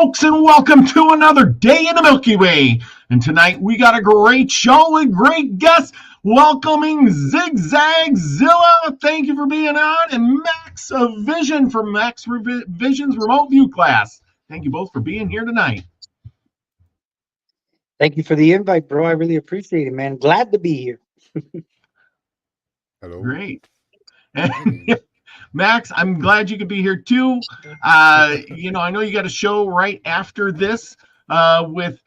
folks, and welcome to another day in the Milky Way. And tonight we got a great show with great guests. Welcoming Zig Zag, Zilla, thank you for being on, and Max of Vision from Max Vision's Remote View class. Thank you both for being here tonight. Thank you for the invite, bro. I really appreciate it, man. Glad to be here. Hello. Great. Max, I'm glad you could be here too. I know you got a show right after this with,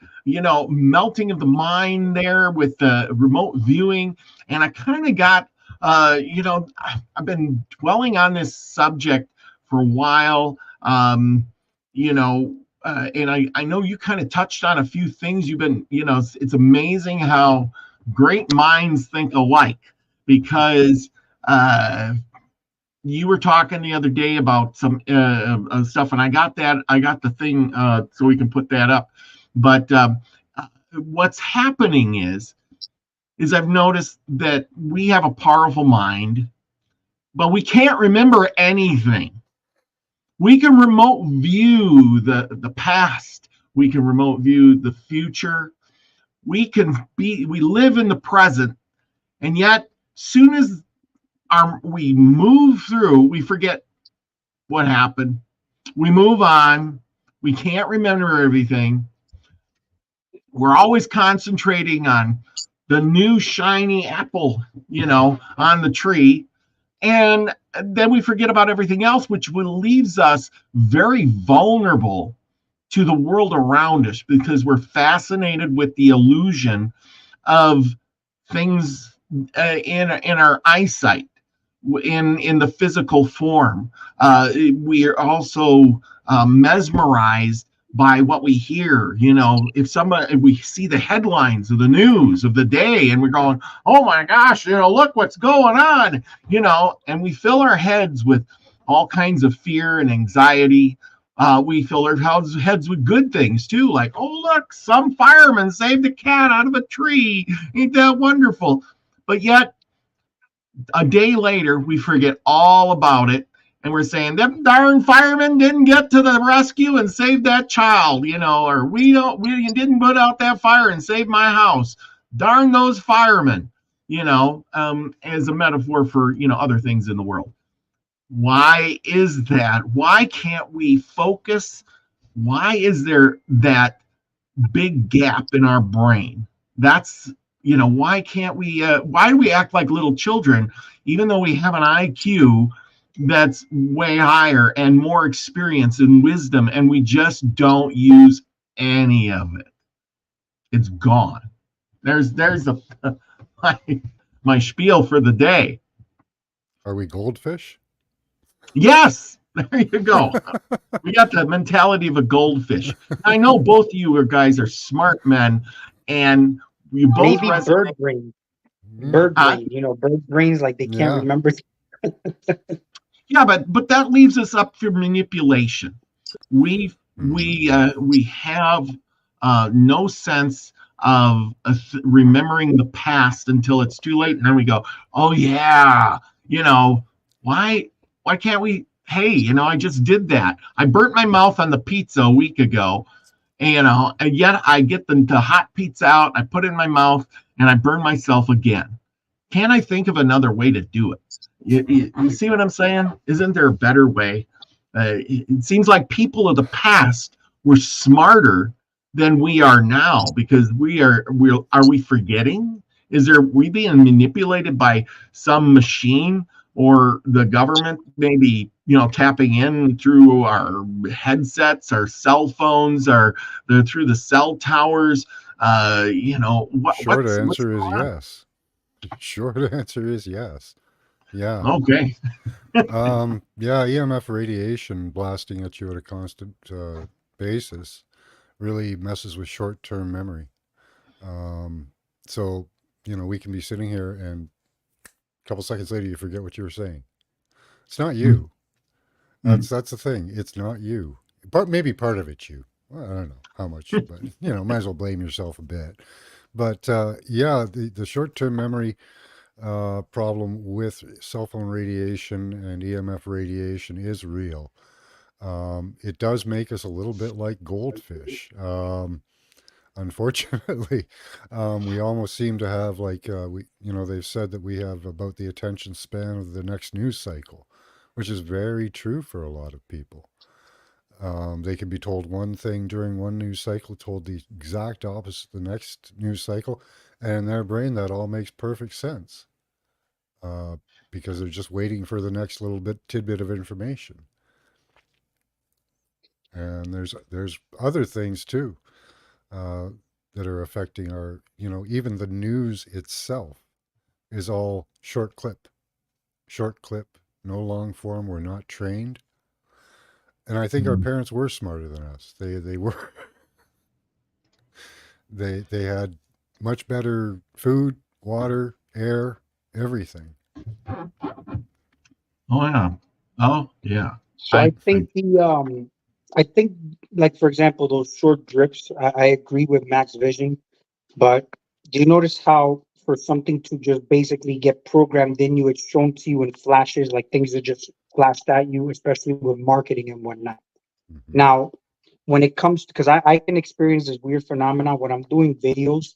melting of the mind there with remote viewing. And I kind of got, I've been dwelling on this subject for a while, and I know you kind of touched on a few things. You've been, it's amazing how great minds think alike, because you were talking the other day about some stuff, and I got the thing so we can put that up. But what's happening is I've noticed that we have a powerful mind, but we can't remember anything. We can remote view the past. We can remote view the future. We live in the present, and yet soon as we move through, we forget what happened. We move on. We can't remember everything. We're always concentrating on the new shiny apple, on the tree. And then we forget about everything else, which leaves us very vulnerable to the world around us, because we're fascinated with the illusion of things in our eyesight, in the physical form. We are also mesmerized by what we hear. If we see the headlines of the news of the day, and we're going, oh my gosh, look what's going on, and we fill our heads with all kinds of fear and anxiety. We fill our heads with good things too, like, oh look, some fireman saved a cat out of a tree. Ain't that wonderful? But yet, a day later, we forget all about it, and we're saying, them darn firemen didn't get to the rescue and save that child, or we didn't put out that fire and save my house. Darn those firemen, as a metaphor for, other things in the world. Why is that? Why can't we focus? Why is there that big gap in our brain? That's, why can't we, why do we act like little children, even though we have an IQ that's way higher and more experience and wisdom, and we just don't use any of it? It's gone. There's my spiel for the day. Are we goldfish? Yes, there you go. We got the mentality of a goldfish. I know both of you guys are smart men, and you both maybe bird brain. Bird brains, like they can't remember. Yeah, but that leaves us up for manipulation. We have no sense of remembering the past until it's too late, and then we go, oh yeah, why can't we? Hey, I just did that. I burnt my mouth on the pizza a week ago, and yet I get the hot pizza out, I put it in my mouth, and I burn myself again. Can't I think of another way to do it? You see what I'm saying? Isn't there a better way? It seems like people of the past were smarter than we are now, because are we forgetting? We being manipulated by some machine, or the government maybe tapping in through our headsets, our cell phones, through the cell towers? Short answer is yes. Short answer is yes. Yeah. Okay. EMF radiation blasting at you at a constant basis really messes with short-term memory. So we can be sitting here, and a couple seconds later you forget what you were saying. It's not you. That's the thing. It's not you. But maybe part of it's you. Well, I don't know how much, but might as well blame yourself a bit. But the short-term memory problem with cell phone radiation and EMF radiation is real. It does make us a little bit like goldfish. Unfortunately, we almost seem to have like they've said that we have about the attention span of the next news cycle, which is very true for a lot of people. They can be told one thing during one news cycle, told the exact opposite the next news cycle, and in their brain that all makes perfect sense uh, because they're just waiting for the next little tidbit of information. And there's other things too uh, that are affecting our, even the news itself is all short clip, no long form. We're not trained. And I think our parents were smarter than us. They were they had much better food, water, air, everything. Oh yeah. Oh yeah. So I think like for example those short drips, I agree with Max Vision, but do you notice how for something to just basically get programmed in you, it's shown to you in flashes, like things are just flashed at you, especially with marketing and whatnot. Mm-hmm. Now, when it comes to, because I can experience this weird phenomenon when I'm doing videos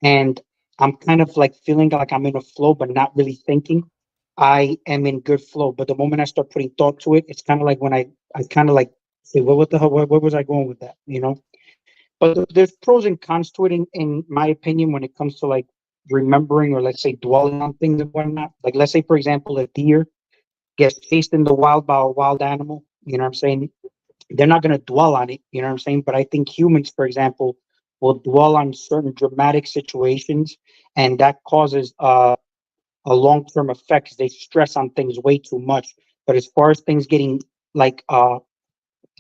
and I'm kind of like feeling like I'm in a flow, but not really thinking. I am in good flow. But the moment I start putting thought to it, it's kind of like when I kind of like say, well, what the hell, where was I going with that? You know? But there's pros and cons to it, in my opinion, when it comes to like remembering or let's say dwelling on things and whatnot. Like, let's say, for example, a deer gets chased in the wild by a wild animal. You know what I'm saying? They're not going to dwell on it. You know what I'm saying? But I think humans, for example, will dwell on certain dramatic situations, and that causes a long term effect 'cause they stress on things way too much. But as far as things getting like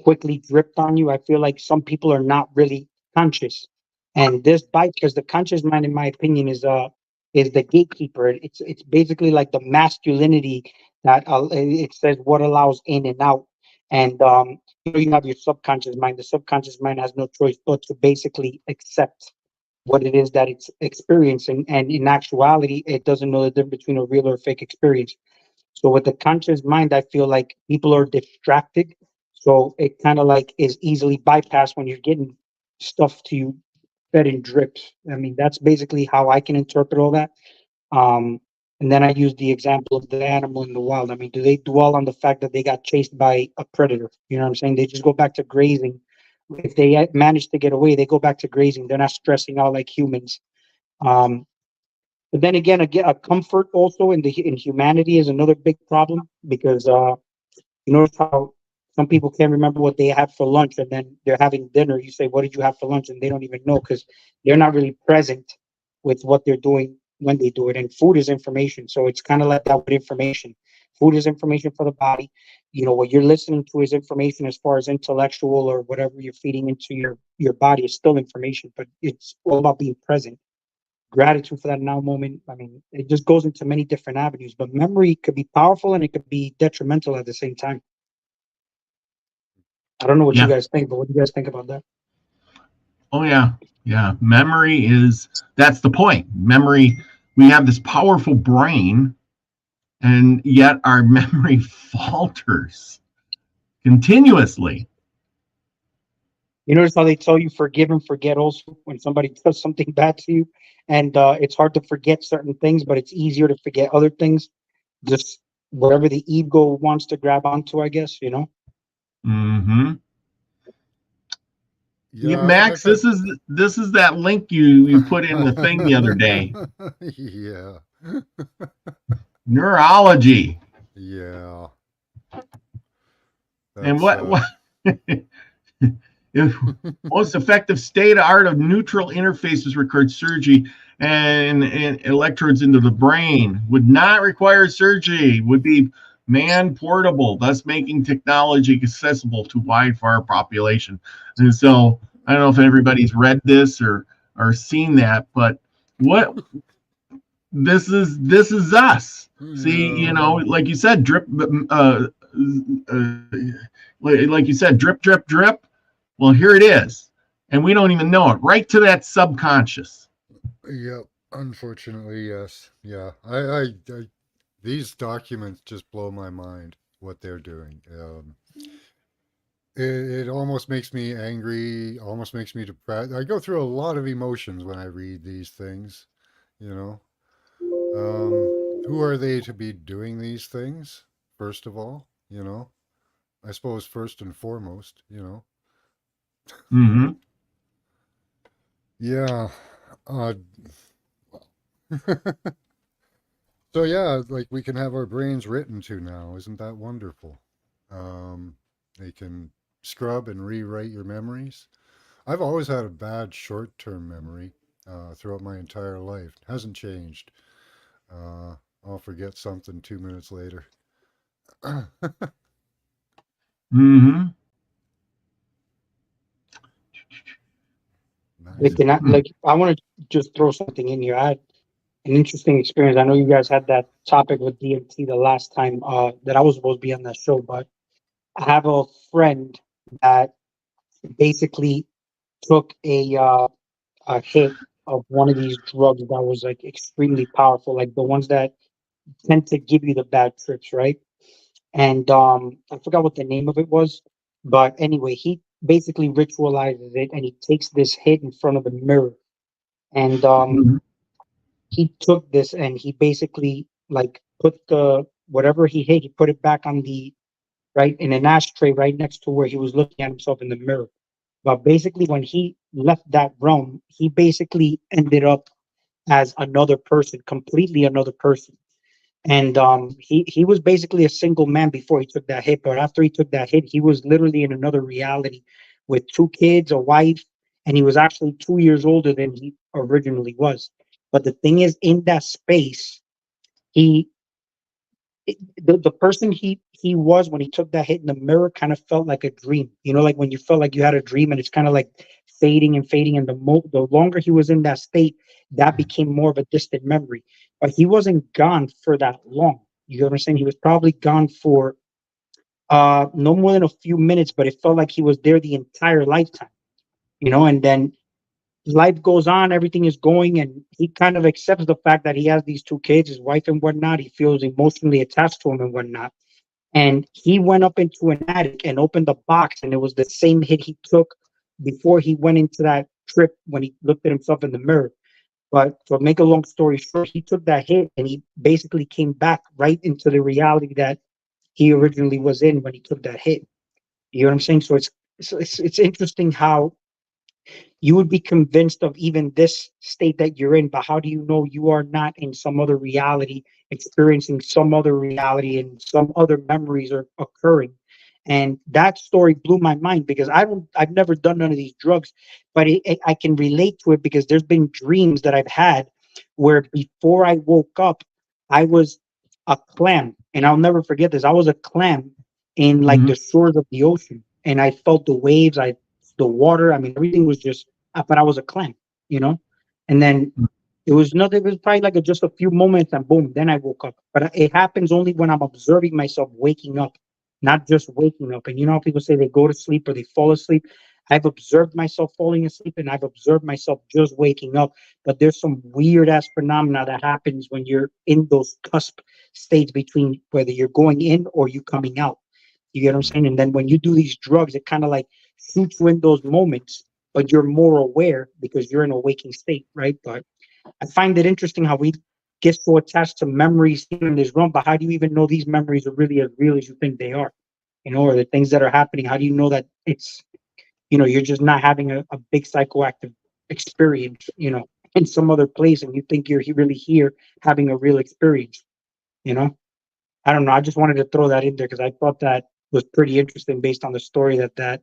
quickly dripped on you, I feel like some people are not really conscious. And this bite, because the conscious mind, in my opinion, is the gatekeeper. It's basically like the masculinity that it says what allows in and out. And you have your subconscious mind. The subconscious mind has no choice but to basically accept what it is that it's experiencing. And in actuality, it doesn't know the difference between a real or fake experience. So with the conscious mind, I feel like people are distracted. So it kind of like is easily bypassed when you're getting stuff to you fed in drips. I mean, that's basically how I can interpret all that. Um, and then I use the example of the animal in the wild. I mean, do they dwell on the fact that they got chased by a predator? You know what I'm saying? They just go back to grazing. If they manage to get away, they go back to grazing. They're not stressing out like humans. Um, but then again, a comfort also in humanity is another big problem because you notice how some people can't remember what they had for lunch, and then they're having dinner. You say, "What did you have for lunch?" and they don't even know because they're not really present with what they're doing when they do it. And food is information, so it's kind of like that with information. Food is information for the body. You know what you're listening to is information as far as intellectual or whatever you're feeding into your body is still information, but it's all about being present, gratitude for that now moment. I mean, it just goes into many different avenues, but memory could be powerful and it could be detrimental at the same time. I don't know what you Yeah. guys think, but what do you guys think about that? Oh yeah. Yeah. Memory that's the point. Memory, we have this powerful brain, and yet our memory falters continuously. You notice how they tell you forgive and forget also when somebody does something bad to you, and it's hard to forget certain things, but it's easier to forget other things. Just whatever the ego wants to grab onto, I guess. You know. Mm-hmm. Yeah, Max, this is that link you put in the thing the other day. Yeah. Neurology. Yeah. And That's what most effective state of art of neutral interfaces record surgery and electrodes into the brain. Would not require surgery. Would be man portable, thus making technology accessible to wide far population. And so I don't know if everybody's read this or seen that, but what this is us. See, you know, like you said, drip, like you said, drip, drip, drip. Well, here it is, and we don't even know it. Right to that subconscious. Yep. Unfortunately, yes. Yeah. I these documents just blow my mind what they're doing. it almost makes me angry, almost makes me depressed. I go through a lot of emotions when I read these things, you know. Who are they to be doing these things, first of all, you know? I suppose first and foremost, you know. Mm-hmm. Yeah. Uh, so yeah, like we can have our brains written to now. Isn't that wonderful? They can scrub and rewrite your memories. I've always had a bad short-term memory throughout my entire life. It hasn't changed. I'll forget something 2 minutes later. Mm-hmm. Nice. Like, I want to just throw something in here. I had an interesting experience. I know you guys had that topic with DMT the last time that I was supposed to be on that show, but I have a friend that basically took a hit of one of these drugs that was like extremely powerful, like the ones that tend to give you the bad trips, right? And I forgot what the name of it was, but anyway, he basically ritualizes it and he takes this hit in front of the mirror. And Mm-hmm. he took this and he basically like put the whatever he hit, he put it back on the right in an ashtray right next to where he was looking at himself in the mirror. But basically, when he left that realm, he basically ended up as another person, completely another person. And he was basically a single man before he took that hit. But after he took that hit, he was literally in another reality with two kids, a wife, and he was actually 2 years older than he originally was. But the thing is, in that space, he the person he was when he took that hit in the mirror kind of felt like a dream. You know, like when you felt like you had a dream and it's kind of like fading and fading. And the longer he was in that state, that became more of a distant memory. But he wasn't gone for that long. You understand? He was probably gone for no more than a few minutes, but it felt like he was there the entire lifetime. You know, and then life goes on, everything is going, and he kind of accepts the fact that he has these two kids, his wife and whatnot. He feels emotionally attached to him and whatnot. And he went up into an attic and opened the box, and it was the same hit he took before he went into that trip when he looked at himself in the mirror. But to make a long story short, he took that hit and he basically came back right into the reality that he originally was in when he took that hit. You know what I'm saying? So it's interesting how you would be convinced of even this state that you're in, but how do you know you are not in some other reality, experiencing some other reality and some other memories are occurring? And that story blew my mind because I've never done none of these drugs, but I can relate to it because there's been dreams that I've had where before I woke up, I was a clam. And I'll never forget this. I was a clam in like Mm-hmm. the shores of the ocean and I felt the waves. The water. I mean, everything was just, but I was a clam, you know? And then it was nothing, it was probably like just a few moments and boom, then I woke up. But it happens only when I'm observing myself waking up, not just waking up. And you know how people say they go to sleep or they fall asleep? I've observed myself falling asleep and I've observed myself just waking up. But there's some weird ass phenomena that happens when you're in those cusp states between whether you're going in or you coming out. You get what I'm saying? And then when you do these drugs, it kind of like shoots you in those moments, but you're more aware because you're in a waking state, right? But I find it interesting how we get so attached to memories here in this realm, but how do you even know these memories are really as real as you think they are? You know, or the things that are happening, how do you know that it's, you know, you're just not having a big psychoactive experience, you know, in some other place and you think you're really here having a real experience, you know? I don't know. I just wanted to throw that in there because I thought that was pretty interesting based on the story that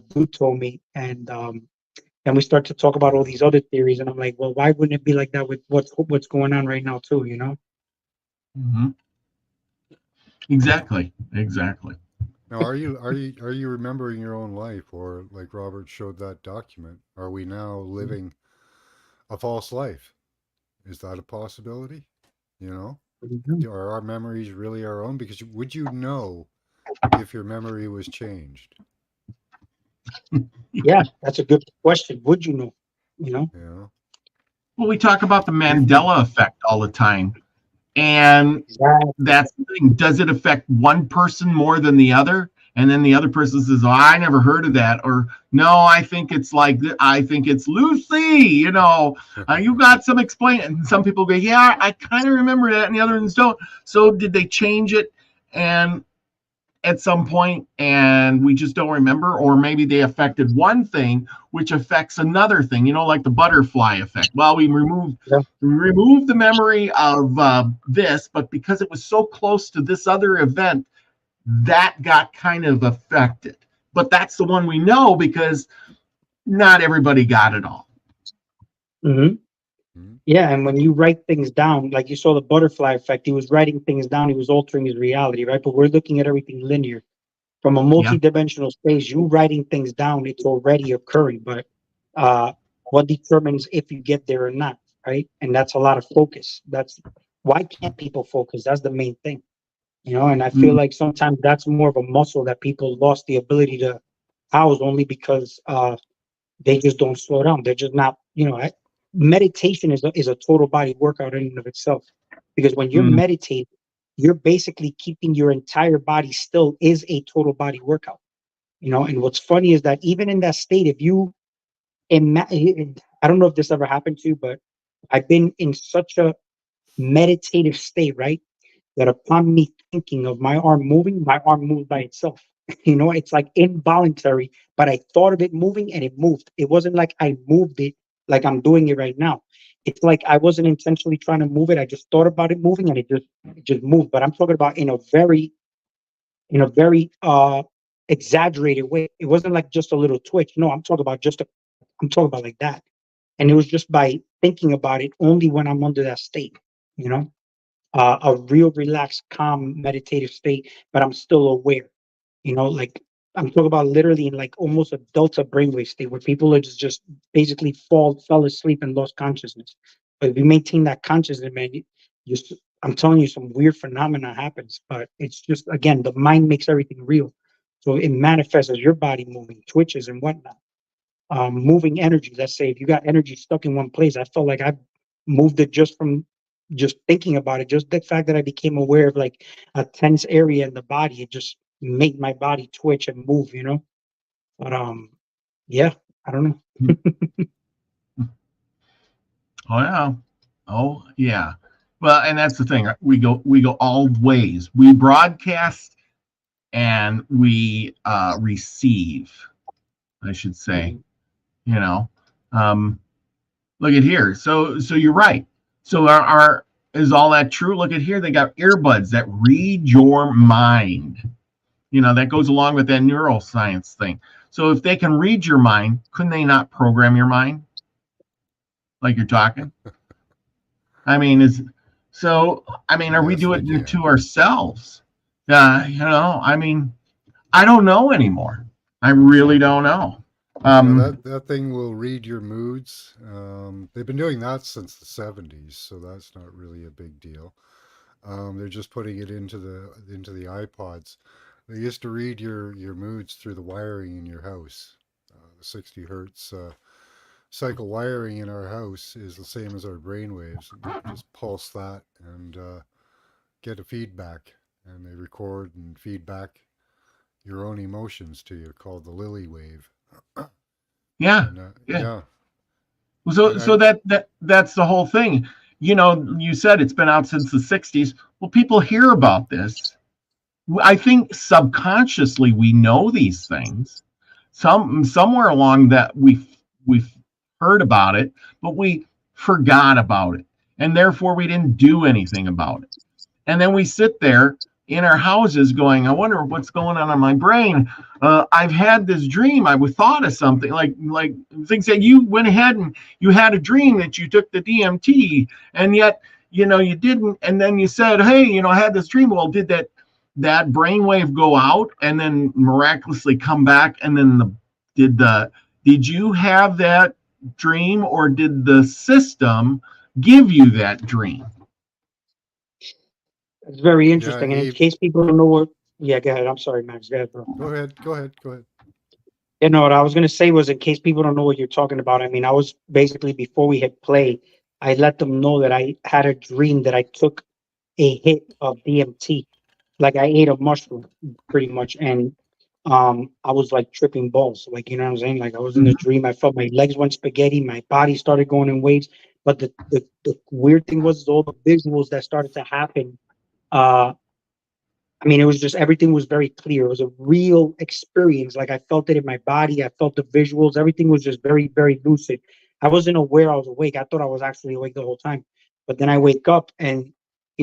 dude told me. And then we start to talk about all these other theories, and I'm like, well, why wouldn't it be like that with what's going on right now too? You know? Mm-hmm. Exactly. Exactly. Now, are you remembering your own life, or like Robert showed that document? Are we now living a false life? Is that a possibility? You know, Mhm. are our memories really our own? Because would you know if your memory was changed? Yeah, that's a good question. Would you know? You know? You know, Well, we talk about the Mandela effect all the time. And Exactly. that's the thing. Does it affect one person more than the other? and then the other person says, "Oh, I never heard of that," or "No, I think it's like I think it's Lucy." You know, you got some explain. And some people go, "Yeah, I kind of remember that," and the other ones don't. So did they change it? And at some point, and we just don't remember, or maybe they affected one thing which affects another thing, you know, like the butterfly effect. Well, we removed the memory of this, but because it was so close to this other event, that got kind of affected. But that's the one we know because not everybody got it all. Mm-hmm. Yeah, and when you write things down, like you saw the butterfly effect, he was writing things down, he was altering his reality, right? But we're looking at everything linear. From a multi-dimensional space, you writing things down, it's already occurring. But what determines if you get there or not, right? And that's a lot of focus. That's why can't people focus? That's the main thing, you know. And I feel like sometimes that's more of a muscle that people lost the ability to house only because they just don't slow down. They're just not, you know. Meditation is a total body workout in and of itself, because when you're meditating, you're basically keeping your entire body still is a total body workout, you know. And what's funny is that even in that state, if you I don't know if this ever happened to you, but I've been in such a meditative state, right, that upon me thinking of my arm moving, my arm moved by itself. You know, it's like involuntary, but I thought of it moving and it moved. It wasn't like I moved it like I'm doing it right now. It's like I wasn't intentionally trying to move it. I just thought about it moving and it just moved. But I'm talking about in a very exaggerated way. It wasn't like just a little twitch. No, I'm talking about I'm talking about like that. And it was just by thinking about it only when I'm under that state, you know, a real relaxed, calm, meditative state, but I'm still aware, you know, like I'm talking about literally in like almost a delta brainwave state where people are just basically fell asleep and lost consciousness. But if you maintain that consciousness, man, I'm telling you, some weird phenomena happens. But it's just, again, the mind makes everything real. So it manifests as your body moving, twitches and whatnot. Moving energy. Let's say if you got energy stuck in one place, I felt like I moved it just from just thinking about it. Just the fact that I became aware of like a tense area in the body, it just made my body twitch and move, you know. But yeah, I don't know. Oh yeah. Oh yeah. Well, and that's the thing. We go all ways. We broadcast and we receive, I should say. You know, look at here. So you're right. So our is all that true? Look at here. They got earbuds that read your mind. You know, that goes along with that neuroscience thing. So if they can read your mind, couldn't they not program your mind? Like you're talking? I mean, are we Yes, they doing it can. to ourselves? You know, I mean, I don't know anymore. I really don't know. That thing will read your moods. They've been doing that since the 70s, so that's not really a big deal. They're just putting it into the iPods. They used to read your moods through the wiring in your house. The 60 hertz cycle wiring in our house is the same as our brain waves. You just pulse that and get a feedback, and they record and feedback your own emotions to you, called the Lily wave. Yeah, And, yeah. So that's the whole thing. You know, you said it's been out since the 60s. Well, people hear about this. I think subconsciously we know these things. Somewhere along that we've heard about it, but we forgot about it, and therefore we didn't do anything about it. And then we sit there in our houses going, I wonder what's going on in my brain. I've had this dream. I was thought of something like Zig Zag. You went ahead and you had a dream that you took the DMT, and yet you know you didn't. And then you said, hey, you know, I had this dream. Well, did that brainwave go out and then miraculously come back? And then did you have that dream, or did the system give you that dream? It's very interesting. Yeah, And in case people don't know what, yeah, go ahead. I'm sorry, Max. Go ahead, bro. Go ahead. Yeah, no, what I was going to say was, in case people don't know what you're talking about, I mean, I was basically, before we hit play, I let them know that I had a dream that I took a hit of DMT. Like I ate a mushroom pretty much. And I was like tripping balls. Like, you know what I'm saying? Like I was in a dream. I felt my legs went spaghetti. My body started going in waves. But the weird thing was all the visuals that started to happen. Uh, I mean, it was just everything was very clear. It was a real experience. Like I felt it in my body. I felt the visuals. Everything was just very, very lucid. I wasn't aware I was awake. I thought I was actually awake the whole time. But then I wake up and,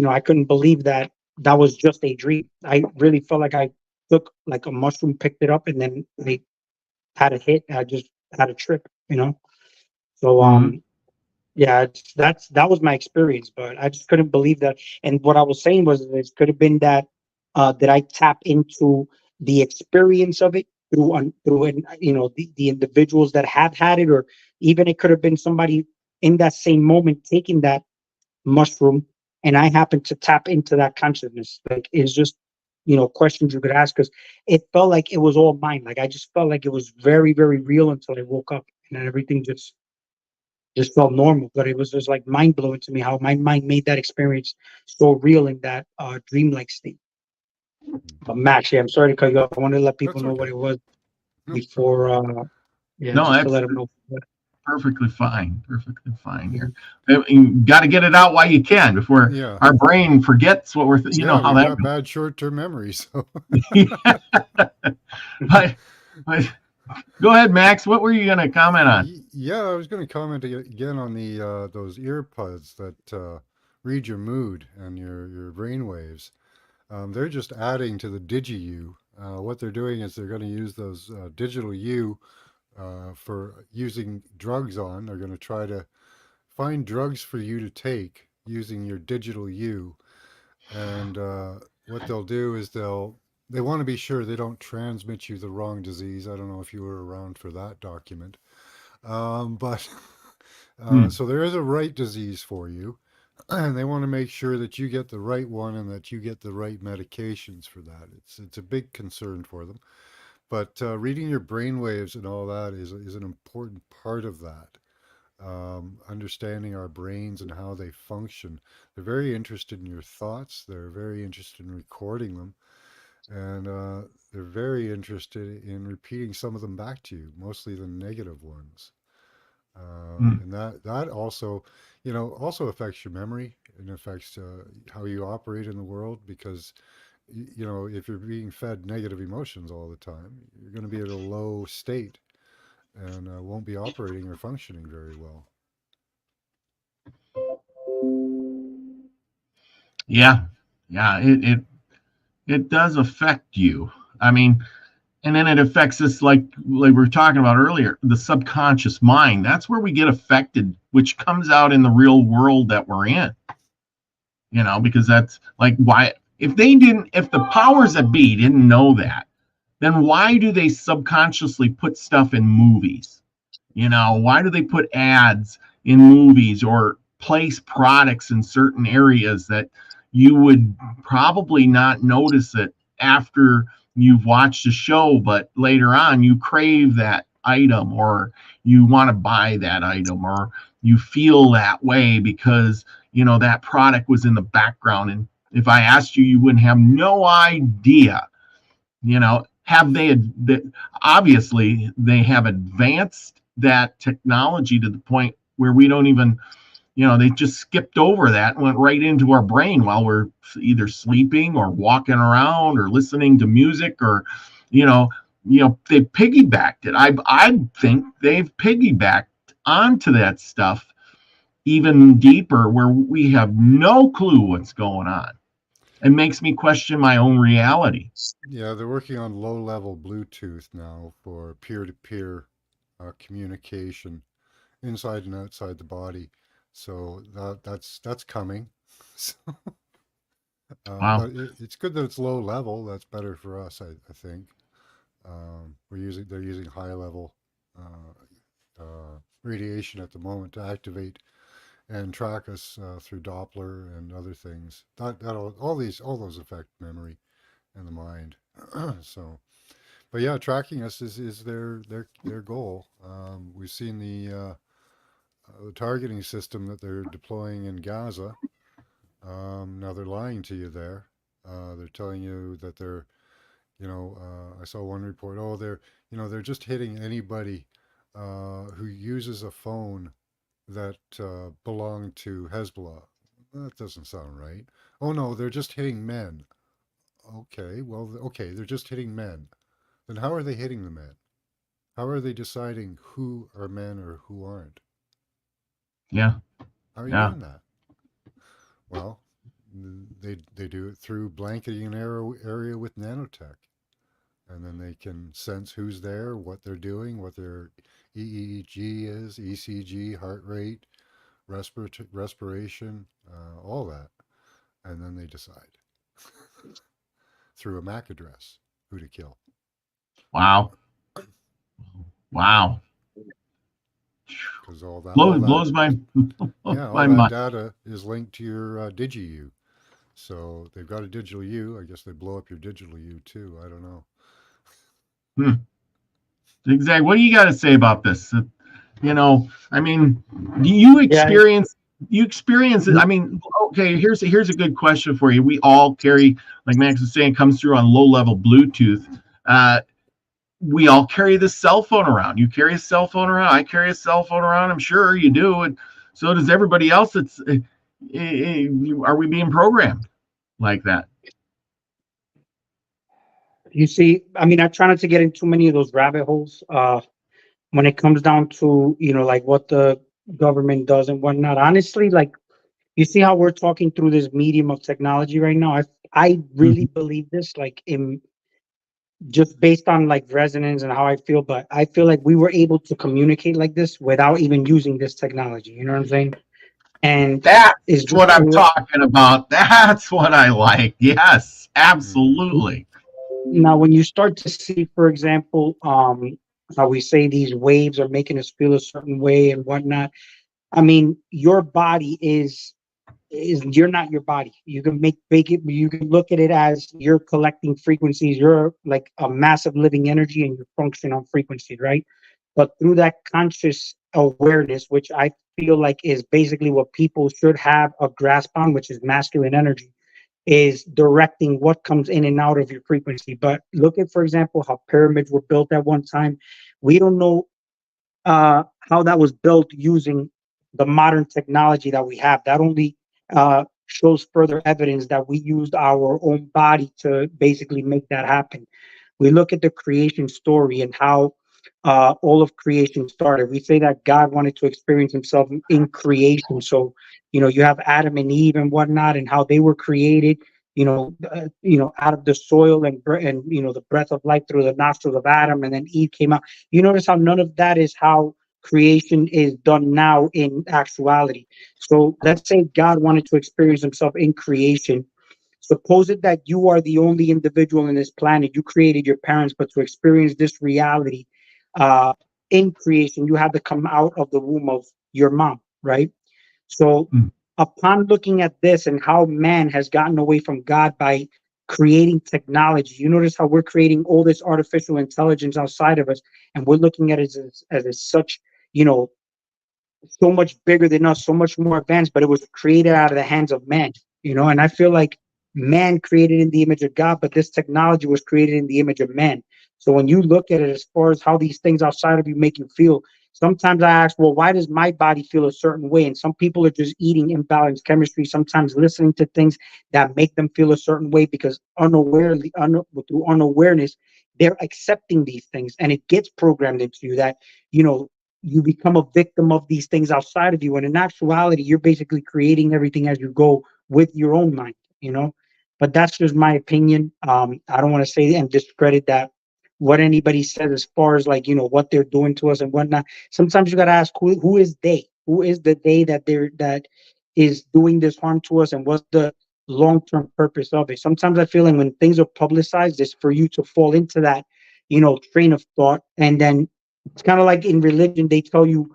I couldn't believe that that was just a dream. I really felt like I took like a mushroom, picked it up, and then I had a hit. I just had a trip. So, Mm-hmm. yeah, that was my experience, but I just couldn't believe that. And what I was saying was it could have been that that I tap into the experience of it the individuals that have had it, or even it could have been somebody in that same moment taking that mushroom, and I happened to tap into that consciousness. Like it's just questions you could ask because it felt like it was all mine. Like I just felt like it was very, very real until I woke up, and then everything just felt normal, but it was just like mind blowing to me how my mind made that experience so real in that dreamlike state. But Max, yeah, I'm sorry to cut you off. I wanted to let people That's know what okay. it was No problem. before, yeah, No, just to that's let them know. perfectly fine. Perfectly fine Mhm. here. You got to get it out while you can before Yeah. our brain forgets what we're. You know Yeah, how we've that got bad short-term memory, so goes. but, but go ahead, Max. What were you going to comment on? Yeah, I was going to comment again on the those earbuds that read your mood and your brain waves. They're just adding to the digi-you. What they're doing is they're going to use those digital you for using drugs on. They're going to try to find drugs for you to take using your digital you. And what they'll do is they want to be sure they don't transmit you the wrong disease. I don't know if you were around for that document, but Hmm. so there is a right disease for you, and they want to make sure that you get the right one and that you get the right medications for that. It's a big concern for them. But reading your brain waves and all that is an important part of that. Understanding our brains and how they function. They're very interested in your thoughts. They're very interested in recording them, and they're very interested in repeating some of them back to you, mostly the negative ones. Hmm. And that also, also affects your memory and affects how you operate in the world because if you're being fed negative emotions all the time, you're going to be at a low state and won't be operating or functioning very well. Yeah, yeah. It does affect you. I mean, and then it affects us like we were talking about earlier, the subconscious mind. That's where we get affected, which comes out in the real world that we're in. Because that's like why if the powers that be didn't know that, then why do they subconsciously put stuff in movies? Why do they put ads in movies or place products in certain areas that you would probably not notice it after you've watched a show, but later on you crave that item or you want to buy that item or you feel that way because that product was in the background, and if I asked you, you wouldn't have no idea. Have obviously they have advanced that technology to the point where we don't even, they just skipped over that and went right into our brain while we're either sleeping or walking around or listening to music or you know they piggybacked it. I think they've piggybacked onto that stuff even deeper where we have no clue what's going on. It makes me question my own reality. Yeah, they're working on low-level Bluetooth now for peer-to-peer communication inside and outside the body. So that's coming. So, Wow. but it's good that it's low level. That's better for us, I think. They're using high level radiation at the moment to activate and track us through Doppler and other things. All those affect memory and the mind. So, but yeah, tracking us is their goal. We've seen the targeting system that they're deploying in Gaza. Now they're lying to you there. They're telling you that they're You know, I saw one report. Oh, they're just hitting anybody who uses a phone that belonged to Hezbollah. That doesn't sound right. Oh no, they're just hitting men. Okay, well, okay, they're just hitting men. Then how are they hitting the men? How are they deciding who are men or who aren't? Yeah. How are you Yeah. doing that? Well, they do it through blanketing an area with nanotech, and then they can sense who's there, what they're doing, what their EEG is, ECG, heart rate, respiration, all that, and then they decide through a MAC address who to kill. Wow. Wow. Because all that, Blows my yeah, all my that mind. data is linked to your DigiU. So they've got a digital U. I guess they blow up your digital U too. I don't know. Hmm. Zig Zag, what do you got to say about this? I mean, do you Yeah. experience it? I mean, okay, here's a good question for you. We all carry, like Max was saying, comes through on low level Bluetooth. We all carry this cell phone around. You carry a cell phone around. I carry a cell phone around. I'm sure you do, and so does everybody else. Are we being programmed like that? You see, I mean, I try not to get in too many of those rabbit holes. When it comes down to, like what the government does and whatnot. Honestly, like you see how we're talking through this medium of technology right now. I really Mhm. believe this, like in just based on like resonance and how I feel. But I feel like we were able to communicate like this without even using this technology. You know what I'm saying? And That's it's just what I'm talking about. That's what I like. Yes, Mm-hmm. absolutely. now when you start to see, for example, how we say these waves are making us feel a certain way and whatnot. I mean, your body is you're not your body. You can make it. You can look at it as you're collecting frequencies. You're like a massive living energy, and you function on frequencies, right? But through that conscious awareness, which I feel like is basically what people should have a grasp on, which is masculine energy, is directing what comes in and out of your frequency. But look at, for example, how pyramids were built at one time. We don't know how that was built using the modern technology that we have. That only shows further evidence that we used our own body to basically make that happen. We look at the creation story and how all of creation started. We say that God wanted to experience himself in creation. So, you have Adam and Eve and whatnot, and how they were created, out of the soil and the breath of life through the nostrils of Adam, and then Eve came out. You notice how none of that is how creation is done now in actuality. So let's say God wanted to experience himself in creation. Suppose it that you are the only individual in this planet. You created your parents, but to experience this reality uh, in creation, you had to come out of the womb of your mom, right? So, Mm. upon looking at this and how man has gotten away from God by creating technology, you notice how we're creating all this artificial intelligence outside of us, and we're looking at it as such, you know, so much bigger than us, so much more advanced, but it was created out of the hands of man, and I feel like man created in the image of God, but this technology was created in the image of man. So when you look at it as far as how these things outside of you make you feel, sometimes I ask, well, why does my body feel a certain way? And some people are just eating imbalanced chemistry, sometimes listening to things that make them feel a certain way because through unawareness, they're accepting these things and it gets programmed into you that, you know, you become a victim of these things outside of you. And in actuality, you're basically creating everything as you go with your own mind. But that's just my opinion. I don't want to say and discredit that what anybody says as far as like, what they're doing to us and whatnot. Sometimes you got to ask who is they? Who is the they that is doing this harm to us, and what's the long-term purpose of it? Sometimes I feel like when things are publicized, it's for you to fall into that, train of thought, and then it's kind of like in religion, they tell you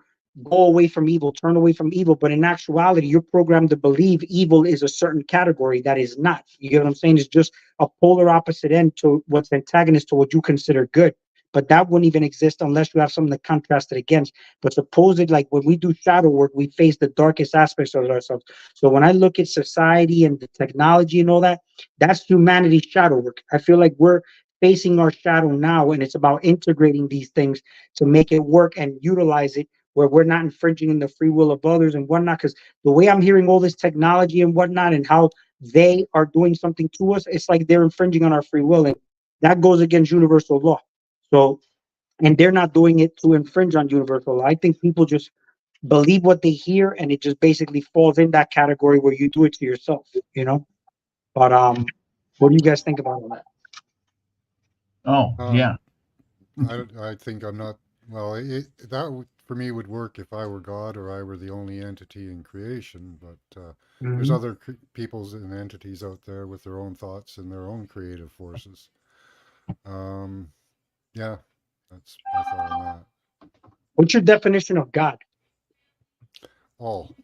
go away from evil, turn away from evil. But in actuality, you're programmed to believe evil is a certain category that is not. You get what I'm saying? It's just a polar opposite end to what's antagonist to what you consider good. But that wouldn't even exist unless you have something to contrast it against. But suppose it like when we do shadow work, we face the darkest aspects of ourselves. So when I look at society and the technology and all that, that's humanity's shadow work. I feel like we're facing our shadow now, and it's about integrating these things to make it work and utilize it where we're not infringing in the free will of others and whatnot. Because the way I'm hearing all this technology and whatnot and how they are doing something to us, it's like they're infringing on our free will, and that goes against universal law. So, and they're not doing it to infringe on universal law. I think people just believe what they hear, and it just basically falls in that category where you do it to yourself, you know. But what do you guys think about all that? Oh, yeah. I think I'm not. Well, that for me would work if I were God or I were the only entity in creation. But there's other peoples and entities out there with their own thoughts and their own creative forces. Yeah, that's my thought on that. What's your definition of God? All.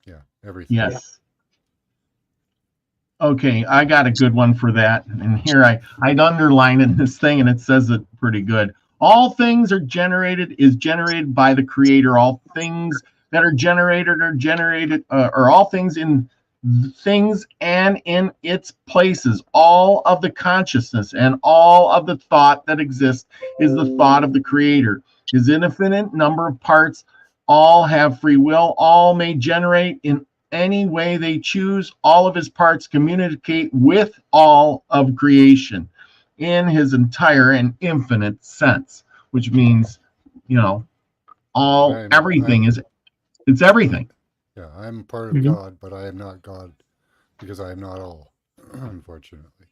Yeah, everything. Yes. Okay, I got a good one for that. And here I'd underline in this thing, and it says it pretty good. All things is generated by the creator. All things that are generated, or all things in things and in its places. All of the consciousness and all of the thought that exists is the thought of the creator. His infinite number of parts all have free will. All may generate in any way they choose. All of his parts communicate with all of creation in his entire and infinite sense, which means, everything is everything. Yeah, I'm part of God, but I am not God because I am not all, unfortunately.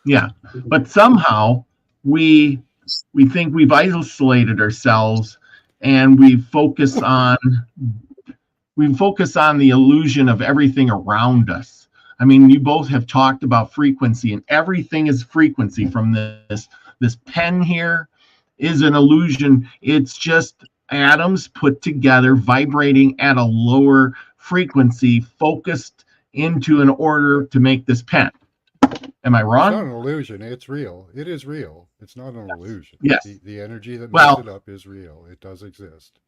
Yeah, but somehow we think we've isolated ourselves, and we focus on the illusion of everything around us. I mean, you both have talked about frequency, and everything is frequency. From this pen here is an illusion. It's just atoms put together, vibrating at a lower frequency, focused into an order to make this pen. Am I wrong? It's not an illusion. It's real. It is real. It's not an illusion. Yes. The energy that makes it up is real. It does exist.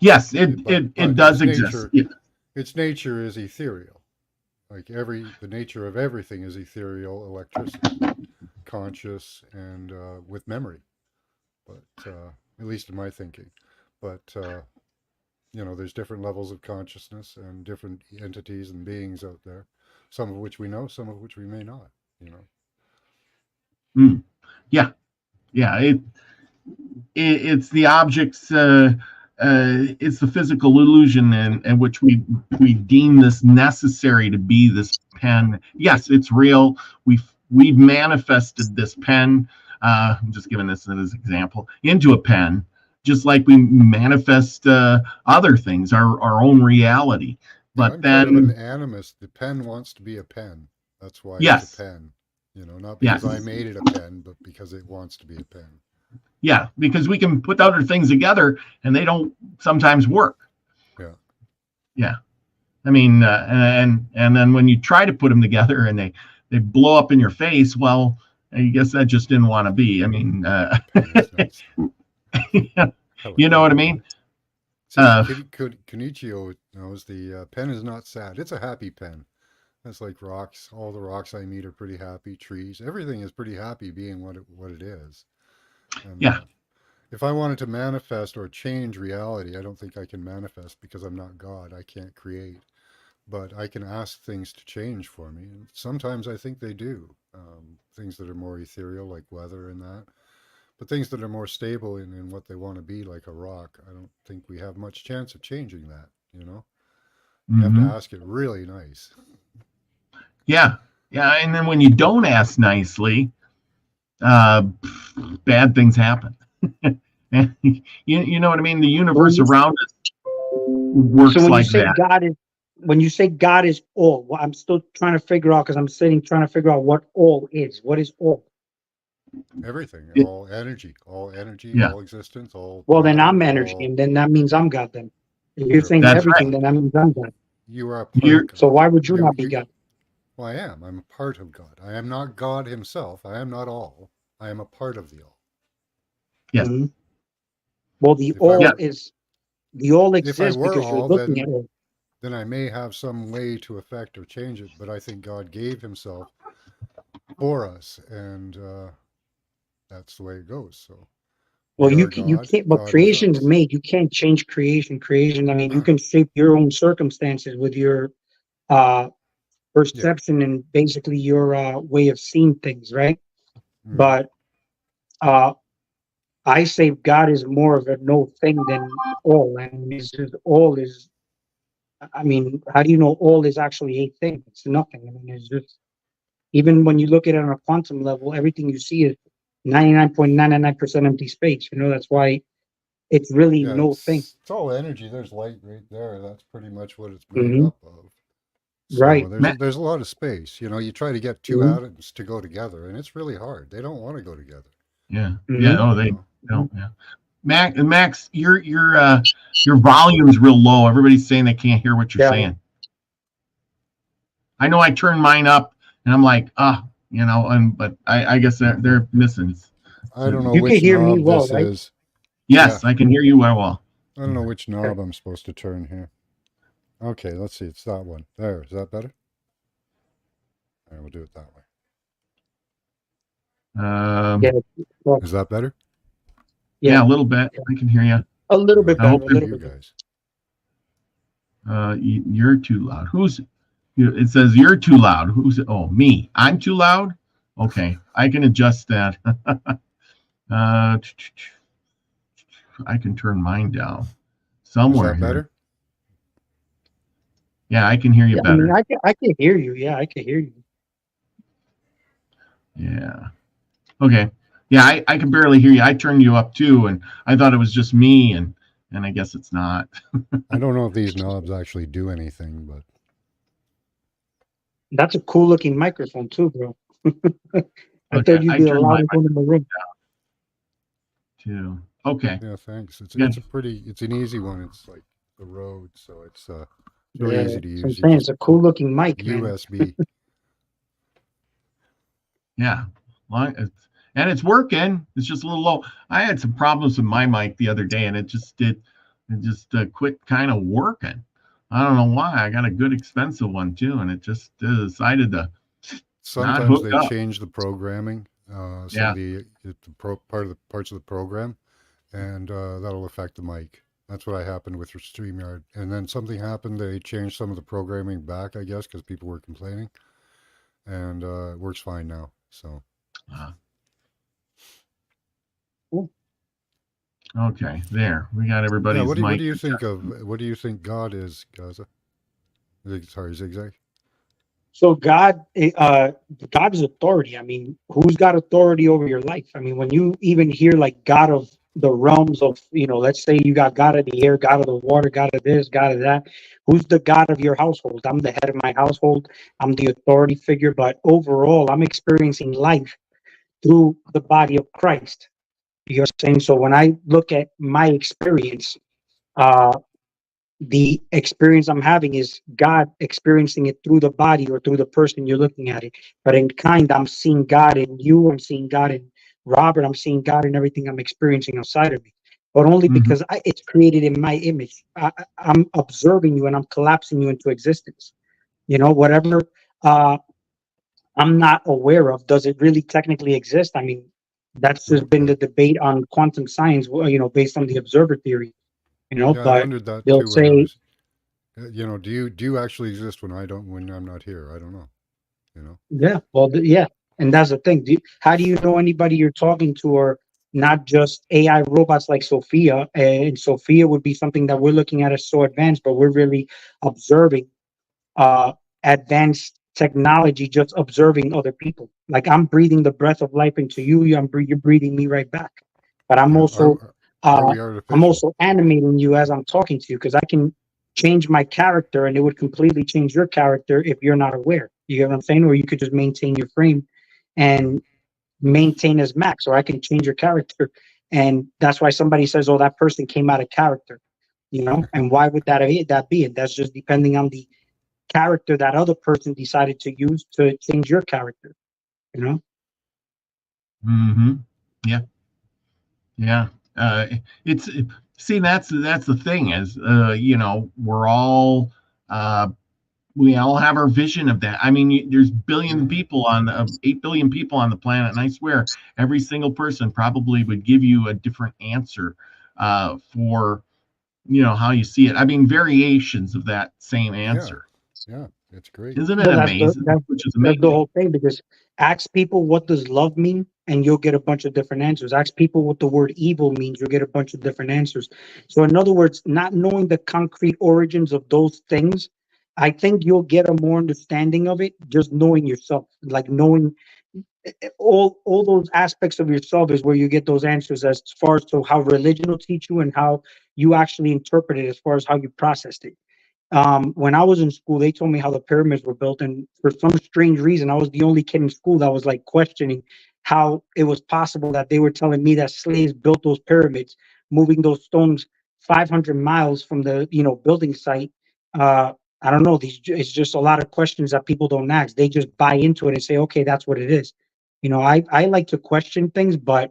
Yes, it does exist. Its nature is ethereal. Like the nature of everything is ethereal, electricity, conscious, and with memory. But at least in my thinking. But there's different levels of consciousness and different entities and beings out there. Some of which we know, some of which we may not. Yeah. It's the objects. It's the physical illusion in which we deem this necessary to be this pen. Yes, it's real. We've manifested this pen. I'm just giving this as an example, into a pen, just like we manifest other things, our own reality. But I'm then, kind of an animist. The pen wants to be a pen. That's why it's a pen. Not because I made it a pen, but because it wants to be a pen. Yeah, because we can put other things together and they don't sometimes work. Yeah. I mean, and then when you try to put them together and they blow up in your face, well, I guess that just didn't want to be. I mean, you know what I mean? Kunichio knows the pen is not sad. It's a happy pen. That's like rocks. All the rocks I meet are pretty happy. Trees, everything is pretty happy being what it is. And, if I wanted to manifest or change reality, I don't think I can manifest because I'm not God. I can't create, but I can ask things to change for me. And sometimes I think they do. Things that are more ethereal, like weather and that. But things that are more stable in what they want to be, like a rock, I don't think we have much chance of changing that, You have to ask it really nice. Yeah. And then when you don't ask nicely, bad things happen. And you know what I mean? The universe around us works so when like you say that. When you say God is all, well, I'm still trying to figure out, because I'm sitting trying to figure out what all is. What is all? Everything, all energy, all existence, all. Well, then I'm energy, and then that means I'm God. Then if you're saying everything, then that means I'm God. You are a part of God. So why would you not be God? Well, I am. I'm a part of God. I am not God himself. I am not all. I am a part of the all. Yes. Mm-hmm. Well, the all exists because you're looking at it. then I may have some way to affect or change it. But I think God gave himself for us, and that's the way it goes. So Well, we are you God, can't. But God is creation's us. made. You can't change creation. Creation. I mean, you can shape your own circumstances with your uh Yeah. perception and basically your way of seeing things, right? Mm. But uh I say God is more of a no thing than all. I mean, it's just all is. I mean, how do you know all is actually a thing? It's nothing. I mean, it's just even when you look at it on a quantum level, everything you see is 99.999% empty space. You know, that's why it's really Yeah, no thing. it's all energy. There's light right there. That's pretty much what it's made Hmm. up of. So Right. there's a lot of space. You know, you try to get two Hmm. atoms to go together, and it's really hard. They don't want to go together. Yeah. Yeah. Hmm. Oh, You they know, don't. Yeah. Max, your volume's real low. Everybody's saying they can't hear what you're Yeah. saying. I know I turned mine up, and I'm like, but I guess they're missing. I don't know You can which hear me knob well, this right? is. Yeah, Yes, I can hear you well. I don't know which knob I'm supposed to turn here. Okay, let's see. It's that one. There. Is that better? All right, we'll do it that way. Yeah. Well, Is that better? Yeah, a little bit. I can hear you. a little bit I better, better. A can hear little you bit better. guys. You're too loud. It says you're too loud. Me? I'm too loud. Okay, I can adjust that. I can turn mine down Is somewhere that here. better? Yeah, I can hear you Yeah, I mean, better. I can hear you. Yeah, I can hear you. Yeah. Okay. Yeah, I can barely hear you. I turned you up too, and I thought it was just me, and I guess it's not. I don't know if these knobs actually do anything, but That's a cool looking microphone too, bro. I Okay, thought you'd I be the turned my loudest one in the room. too. Okay. yeah, thanks. It's Yeah. it's an easy one. It's like the Rode, so it's really Yeah, easy to so I'm use. You saying just it's a cool looking mic, man. USB. Yeah. And it's working. It's just a little low. I had some problems with my mic the other day, and it just quit kind of working. I don't know why. I got a good expensive one too, and it just decided to not Sometimes hook they up. change the programming, some Yeah. of the parts of the program, and that'll affect the mic. That's what happened with StreamYard. And then something happened. They changed some of the programming back, I guess, because people were complaining, and it works fine now. So Cool. Okay, there. We got yeah, everybody's what mic. do you think of? What do you think God is, Gaza? Sorry, Zigzag. So God is authority. I mean, who's got authority over your life? I mean, when you even hear like God of the realms of, let's say you got God of the air, God of the water, God of this, God of that. Who's the God of your household? I'm the head of my household. I'm the authority figure, but overall, I'm experiencing life through the body of Christ. You're saying so when I look at my experience, uh, the experience I'm having is God experiencing it through the body or through the person you're looking at it. But in kind, I'm seeing God in you. I'm seeing God in Robert. I'm seeing God in everything I'm experiencing outside of me. But only Mhm. because it's created in my image. I'm observing you and I'm collapsing you into existence. Whatever uh, I'm not aware of, does it really technically exist? I mean, that's just been Okay. the debate on quantum science, based on the observer theory, Yeah, I but wondered that they'll too when I say, was. Do you actually exist when I'm not here? I don't know. You know. yeah, well, yeah, and that's the thing. How do you know anybody you're talking to, or not just AI robots like Sophia? And Sophia would be something that we're looking at as so advanced, but we're really observing uh, advanced technology, just observing other people. Like I'm breathing the breath of life into you. You're breathing me right back. But Yeah. Are we I'm artificial? also animating you as I'm talking to you because I can change my character and it would completely change your character if you're not aware. You get what I'm saying? Or you could just maintain your frame and maintain as Max, or I can change your character. And that's why somebody says, oh, that person came out of character, and why would that be? And that's just depending on the character that other person decided to use to change your character, you know? Mm-hmm. Yeah. Yeah. It's see that's the thing is we're all We all have our vision of that. I mean, there's billion people on 8 billion people on the planet, and I swear every single person probably would give you a different answer for how you see it. I mean, variations of that same answer. Yeah, it's great. Isn't it Well, amazing? Which is that's the amazing. whole thing, because ask people what does love mean, and you'll get a bunch of different answers. Ask people what the word evil means, you'll get a bunch of different answers. So in other words, not knowing the concrete origins of those things, I think you'll get a more understanding of it just knowing yourself, like knowing all those aspects of yourself is where you get those answers as far as to how religion will teach you and how you actually interpret it as far as how you processed it. When I was in school, they told me how the pyramids were built, and for some strange reason, I was the only kid in school that was like questioning how it was possible that they were telling me that slaves built those pyramids, moving those stones 500 miles from the building site. I don't know. It's just a lot of questions that people don't ask. They just buy into it and say, okay, that's what it is. I like to question things, but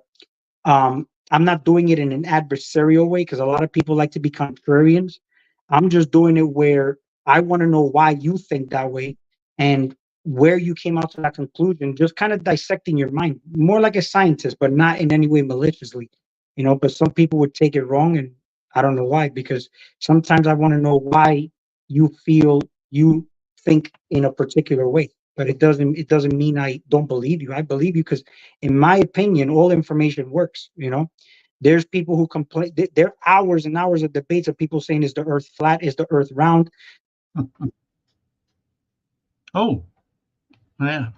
I'm not doing it in an adversarial way because a lot of people like to be contrarians. I'm just doing it where I want to know why you think that way and where you came out to that conclusion, just kind of dissecting your mind, more like a scientist, but not in any way maliciously. But some people would take it wrong, and I don't know why, because sometimes I want to know why you feel you think in a particular way. But it doesn't mean I don't believe you. I believe you because in my opinion, all information works. There's people who complain. There are hours and hours of debates of people saying, is the earth flat? Is the earth round? Oh, yeah.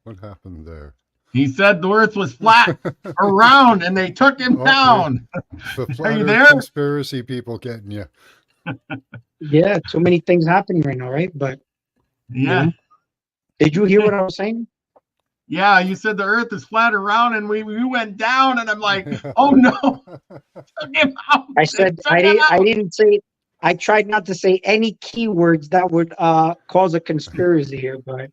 What happened there? He said the earth was flat or round, and they took him down. The Are flat you earth there? conspiracy people getting you. Yeah, too many things happening right now, right? But Yeah. Did you hear what I was saying? Yeah, you said the earth is flat or round, and we went down, and I'm like, oh no. Took him out. I said I didn't say. I tried not to say any keywords that would cause a conspiracy here, but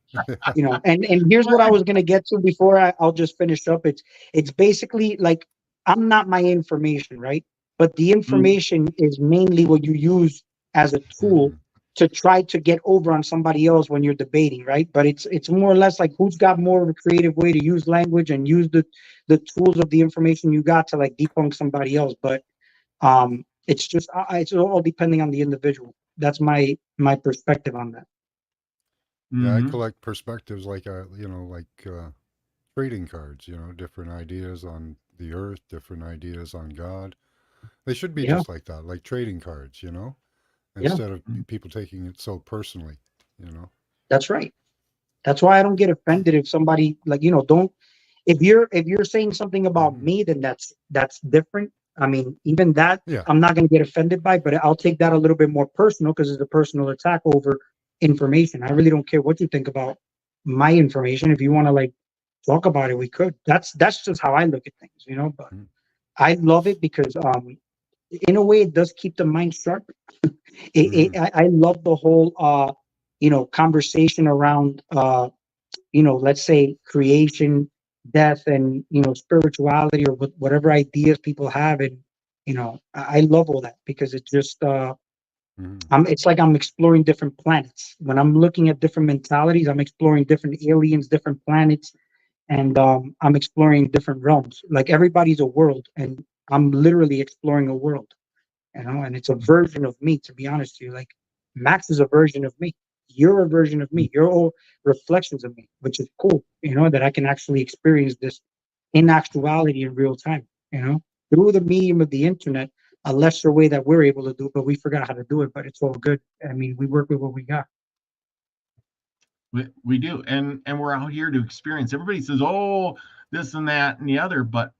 and here's what I was gonna get to before I'll just finish up. It's basically like I'm not my information, right? But the information is mainly what you use as a tool to try to get over on somebody else when you're debating, right? But it's more or less like who's got more of a creative way to use language and use the tools of the information you got to like debunk somebody else. But it's just it's all depending on the individual. That's my perspective on that. Yeah, I collect perspectives like trading cards, different ideas on the earth, different ideas on God. They should be just like that, like trading cards, instead of people taking it so personally, That's right. That's why I don't get offended if somebody don't if you're saying something about me, then that's different. I mean, even that I'm not going to get offended by, but I'll take that a little bit more personal because it's a personal attack over information. I really don't care what you think about my information. If you want to like talk about it, we could. That's just how I look at things, but I love it because in a way it does keep the mind sharp. I love the whole conversation around let's say creation, death, and spirituality, or whatever ideas people have. And I love all that because it's just it's like I'm exploring different planets. When I'm looking at different mentalities, I'm exploring different aliens, different planets, and I'm exploring different realms. Like everybody's a world, and I'm literally exploring a world. And it's a version of me, to be honest with you. Like Max is a version of me. You're a version of me. You're all reflections of me, which is cool, that I can actually experience this in actuality in real time, through the medium of the internet, a lesser way that we're able to do, but we forgot how to do it, but it's all good. I mean, we work with what we got. We do. And we're out here to experience. Everybody says, oh, this and that and the other, but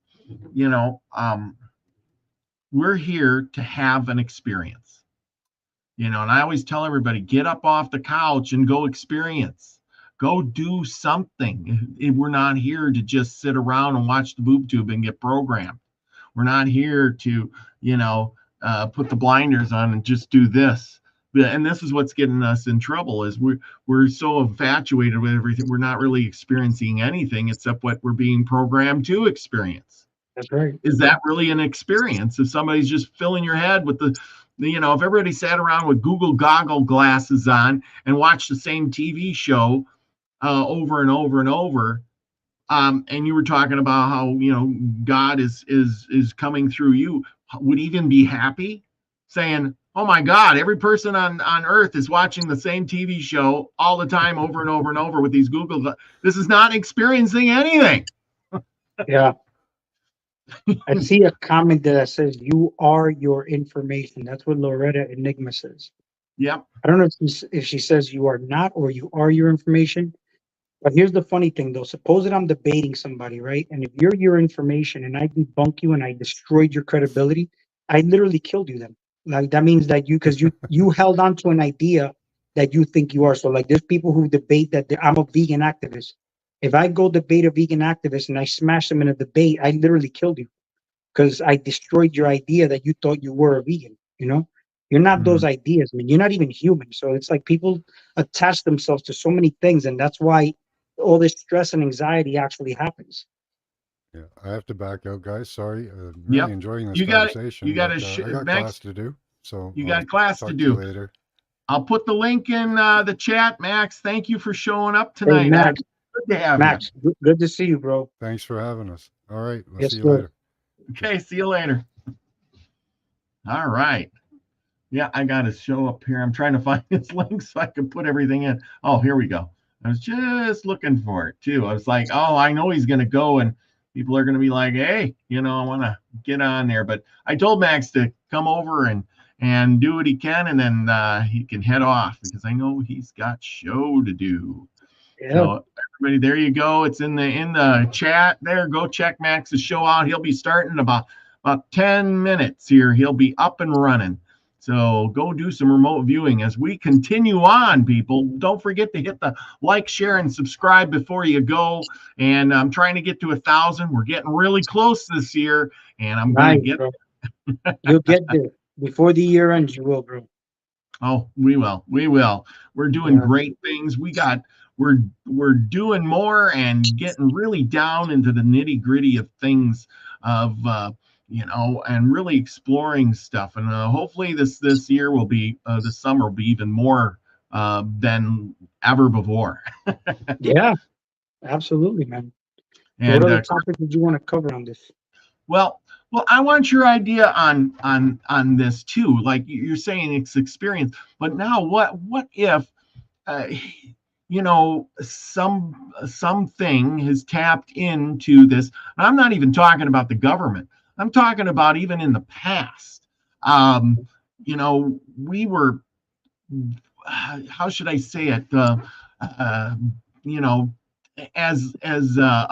we're here to have an experience, and I always tell everybody, get up off the couch and go experience, go do something. We're not here to just sit around and watch the boob tube and get programmed. We're not here to, put the blinders on and just do this. And this is what's getting us in trouble is we're so infatuated with everything. We're not really experiencing anything except what we're being programmed to experience. That's right. Is that really an experience? If somebody's just filling your head with if everybody sat around with Google goggle glasses on and watched the same TV show over and over and over, and you were talking about how God is coming through you, would even be happy saying, oh my God, every person on earth is watching the same TV show all the time over and over and over with these this is not experiencing anything. Yeah. I see a comment that says you are your information. That's what Loretta Enigma says. Yep. I don't know if she says you are not or you are your information. But here's the funny thing, though. Suppose that I'm debating somebody, right? And if you're your information and I debunk you and I destroyed your credibility, I literally killed you then. Like that means that because you held on to an idea that you think you are. So like there's people who debate that I'm a vegan activist. If I go debate a vegan activist and I smash them in a debate, I literally killed you because I destroyed your idea that you thought you were a vegan. You're not those ideas, man. You're not even human. So it's like people attach themselves to so many things, and that's why all this stress and anxiety actually happens. Yeah, I have to back out, guys. Sorry. Really Yep. enjoying this You got conversation. you got but, to I got Max, class to do. So you I'll got class talk to to you do. later. I'll put the link in the chat, Max. Thank you for showing up Hey, tonight. Max, Good to have Max, good to see you, bro. Thanks for having us. All right. We'll Yes, see you sir. later. you. Okay, see you later. All right. Yeah, I got to show up here. I'm trying to find this link so I can put everything in. Oh, here we go. I was just looking for it too. I was like, oh, I know he's going to go and people are going to be like, hey, I want to get on there. But I told Max to come over and do what he can, and then he can head off because I know he's got show to do. Yeah. So everybody, there you go. It's in the chat there. Go check Max's show out. He'll be starting in about 10 minutes here. He'll be up and running. So go do some remote viewing as we continue on, people. Don't forget to hit the like, share, and subscribe before you go. And I'm trying to get to 1,000. We're getting really close this year, and I'm going to get. Bro. You'll get there before the year ends. You will, bro. Oh, we will. We're doing great things. We're doing more and getting really down into the nitty gritty of things of and really exploring stuff. And hopefully this year will be this summer will be even more than ever before. Yeah, absolutely, man. And what other topics did you want to cover on this? Well, I want your idea on this too. Like you're saying, it's experience, but now what if something has tapped into this? And I'm not even talking about the government. I'm talking about even in the past. We were, how should I say it? As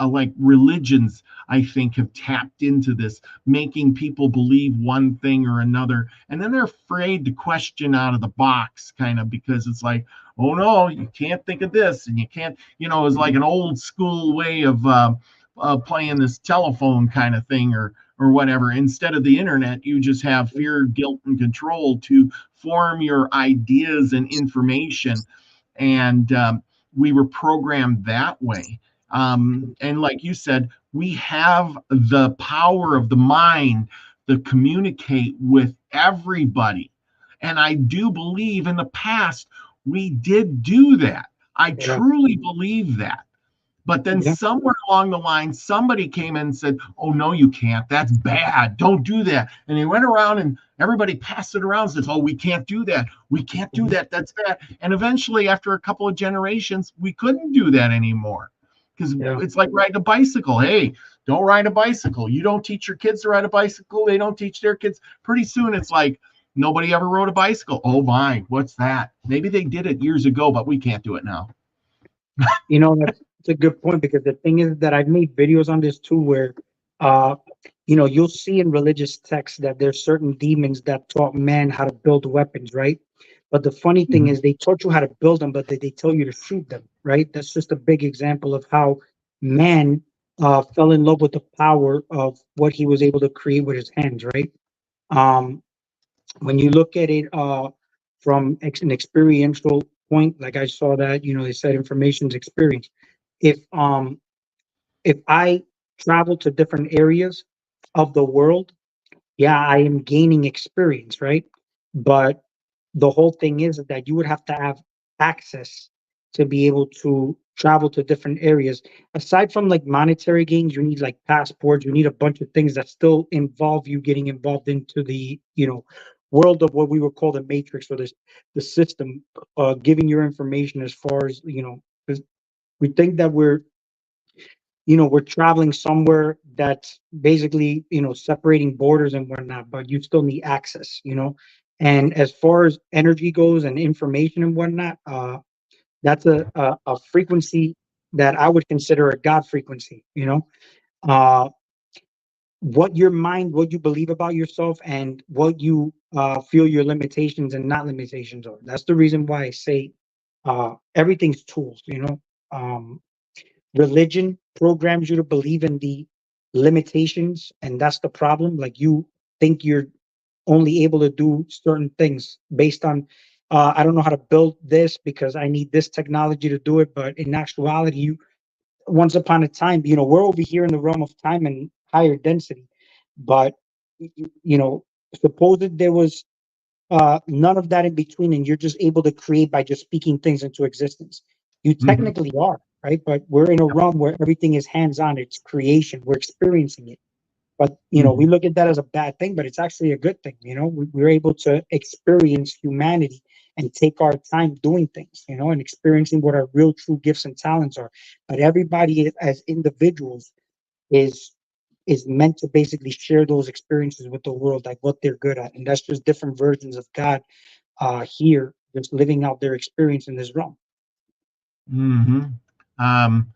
like religions, I think, have tapped into this, making people believe one thing or another, and then they're afraid to question out of the box, kind of, because it's like, oh no, you can't think of this, and you can't, it's like an old school way of playing this telephone kind of thing, or whatever. Instead of the internet, you just have fear, guilt, and control to form your ideas and information, and we were programmed that way. And like you said, we have the power of the mind to communicate with everybody. And I do believe in the past we did do that. I truly believe that. But then somewhere along the line, somebody came in and said, oh, no, you can't. That's bad. Don't do that. And they went around and everybody passed it around and says, oh, we can't do that. We can't do that. That's bad. And eventually, after a couple of generations, we couldn't do that anymore. Because it's like riding a bicycle. Hey, don't ride a bicycle. You don't teach your kids to ride a bicycle. They don't teach their kids. Pretty soon, it's like nobody ever rode a bicycle. Oh, my, what's that? Maybe they did it years ago, but we can't do it now. That's a good point, because the thing is that I've made videos on this too, where you'll see in religious texts that there's certain demons that taught man how to build weapons, right? But the funny thing is they taught you how to build them, but they tell you to shoot them, right? That's just a big example of how man fell in love with the power of what he was able to create with his hands, right? When you look at it from an experiential point, like I saw that, they said information's experience. If I travel to different areas of the world, yeah, I am gaining experience, right? But the whole thing is that you would have to have access to be able to travel to different areas. Aside from like monetary gains, you need like passports, you need a bunch of things that still involve you getting involved into the, world of what we would call the matrix, or this the system, giving your information as far as, 'cause we think that we're traveling somewhere that's basically, separating borders and whatnot, but you still need access. And as far as energy goes and information and whatnot, that's a frequency that I would consider a God frequency. Uh, what you believe about yourself, and what you feel your limitations and not limitations are. That's the reason why I say everything's tools. Um, Religion programs you to believe in the limitations, and that's the problem. Like, you think you're only able to do certain things based on, I don't know how to build this because I need this technology to do it. But in actuality, once upon a time, we're over here in the realm of time and higher density. But you know suppose that there was none of that in between, and you're just able to create by just speaking things into existence. You Mhm. technically are, right? But we're in a realm where everything is hands-on. It's creation. We're experiencing it. But we Mhm. look at that as a bad thing, but it's actually a good thing. We're able to experience humanity and take our time doing things, and experiencing what our real true gifts and talents are. But everybody as individuals is meant to basically share those experiences with the world, like what they're good at. And that's just different versions of God here, just living out their experience in this realm. Mhm. Um,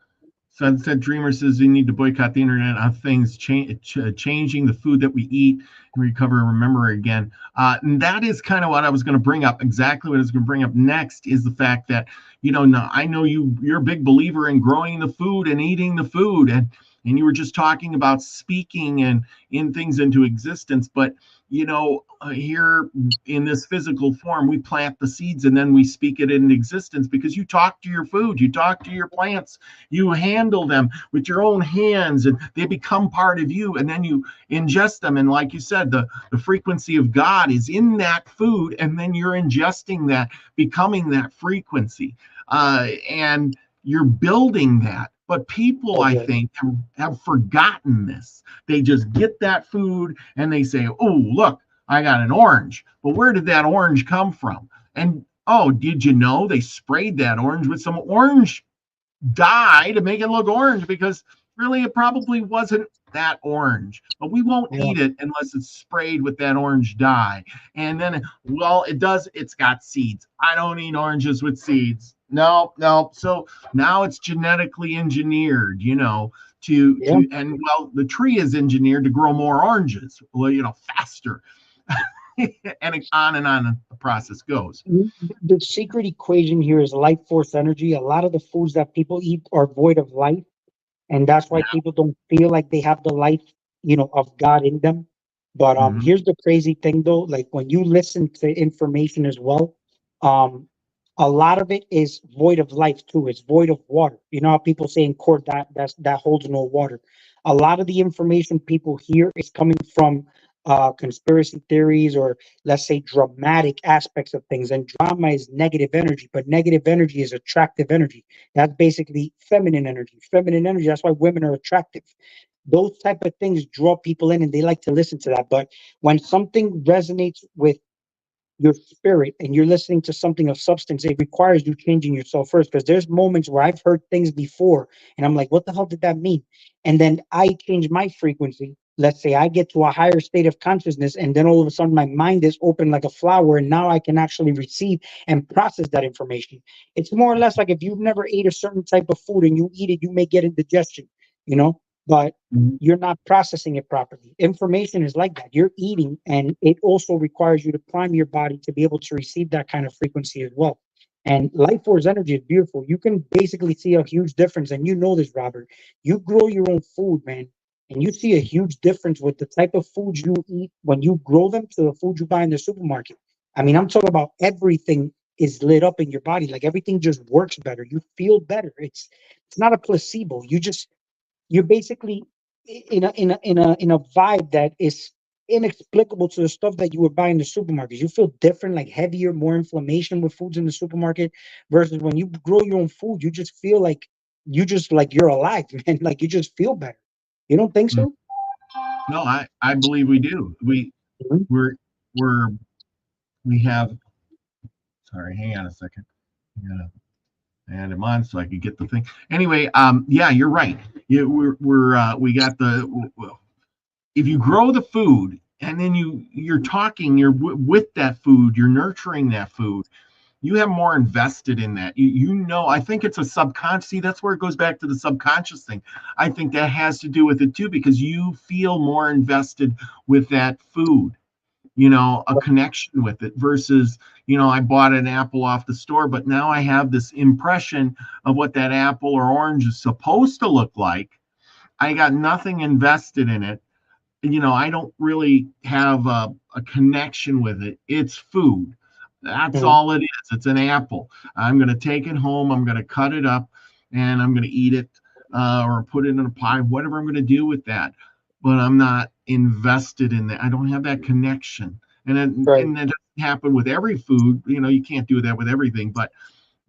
Sunset Dreamer says we need to boycott the internet on things, changing the food that we eat and recover and remember again. And that is kind of what I was going to bring up. Exactly what I was going to bring up next is the fact that, now I know you're a big believer in growing the food and eating the food. And you were just talking about speaking and in things into existence. But, here in this physical form, we plant the seeds and then we speak it into existence because you talk to your food, you talk to your plants, you handle them with your own hands, and they become part of you, and then you ingest them. And like you said, the frequency of God is in that food, and then you're ingesting that, becoming that frequency, and you're building that. But people, I Okay. think, have forgotten this. They just get that food and they say, oh, look, I got an orange. But where did that orange come from? And oh, did you know they sprayed that orange with some orange dye to make it look orange, because really it probably wasn't that orange, but we won't Yeah. eat it unless it's sprayed with that orange dye. And then, well, it's got seeds. I don't eat oranges with seeds. No, no. So now it's genetically engineered, Yeah. and well, the tree is engineered to grow more oranges, well, faster. And on the process goes. The secret equation here is life force energy. A lot of the foods that people eat are void of life, and that's why Yeah. people don't feel like they have the life, of God in them. But Mhm. here's the crazy thing though, like when you listen to information as well, um, a lot of it is void of life too. It's void of water. You know how people say in court that holds no water. A lot of the information people hear is coming from conspiracy theories, or let's say dramatic aspects of things. And drama is negative energy, but negative energy is attractive energy. That's basically feminine energy. Feminine energy. That's why women are attractive. Those type of things draw people in, and they like to listen to that. But when something resonates with your spirit and you're listening to something of substance, it requires you changing yourself first. Because there's moments where I've heard things before and I'm like, what the hell did that mean? And then I change my frequency. Let's say I get to a higher state of consciousness, and then all of a sudden my mind is open like a flower, and now I can actually receive and process that information. It's more or less like if you've never ate a certain type of food and you eat it, you may get indigestion, but Mhm. you're not processing it properly. Information is like that. You're eating, and it also requires you to prime your body to be able to receive that kind of frequency as well. And life force energy is beautiful. You can basically see a huge difference. And you know this, Robert. You grow your own food, man, and you see a huge difference with the type of foods you eat when you grow them to the food you buy in the supermarket. I mean, I'm talking about everything is lit up in your body. Like everything just works better. You feel better. It's not a placebo. You're basically in a vibe that is inexplicable to the stuff that you would buy in the supermarket. You feel different, like heavier, more inflammation with foods in the supermarket versus when you grow your own food. You just feel like you're alive, man. Like you just feel better. You don't think Mm. so? No, I believe we do. Mhm. We're we're we have. Sorry, hang on a second. Yeah, and I'm on so I could get the thing. Anyway, yeah, you're right. Yeah, we got the. If you grow the food and then you're talking, with that food, you're nurturing that food. You have more invested in that. I think it's a subconscious. See, that's where it goes back to the subconscious thing. I think that has to do with it too, because you feel more invested with that food, a connection with it versus, I bought an apple off the store, but now I have this impression of what that apple or orange is supposed to look like. I got nothing invested in it. I don't really have a connection with it. It's food. That's Mhm. all it is. It's an apple. I'm going to take it home. I'm going to cut it up and I'm going to eat it or put it in a pie, whatever I'm going to do with that. But I'm not invested in that. I don't have that connection. Right. And that doesn't happen with every food. You can't do that with everything. But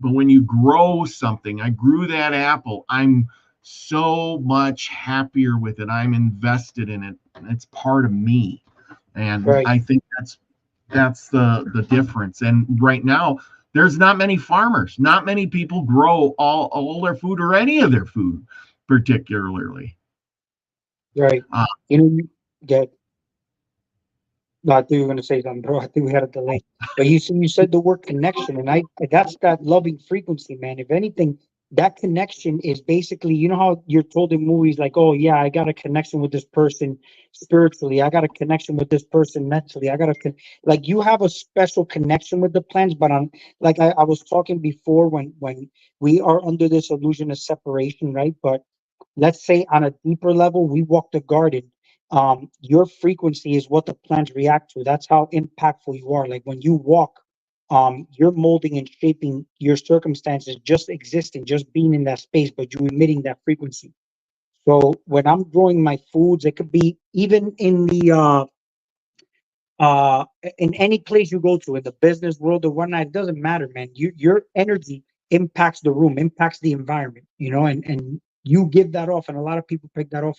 when you grow something, I grew that apple. I'm so much happier with it. I'm invested in it. It's part of me. And Right. I think that's the difference. And right now, there's not many farmers. Not many people grow all their food or any of their food, particularly. Right. Uh, You get. No, I thought you were going to say something, bro. I think we had a delay. But you said the word connection, and that's that loving frequency, man. If anything, that connection is basically, you know how you're told in movies like, oh yeah, I got a connection with this person spiritually, I got a connection with this person mentally, like you have a special connection with the plants, but on like I was talking before when we are under this illusion of separation, right? But let's say on a deeper level, we walk the garden. Your frequency is what the plants react to. That's how impactful you are. Like when you walk, you're molding and shaping your circumstances, just existing, just being in that space, but you're emitting that frequency. So when I'm growing my foods, it could be even uh in any place you go to in the business world or whatnot, it doesn't matter, man. Your energy impacts the room, impacts the environment, and you give that off, and a lot of people pick that off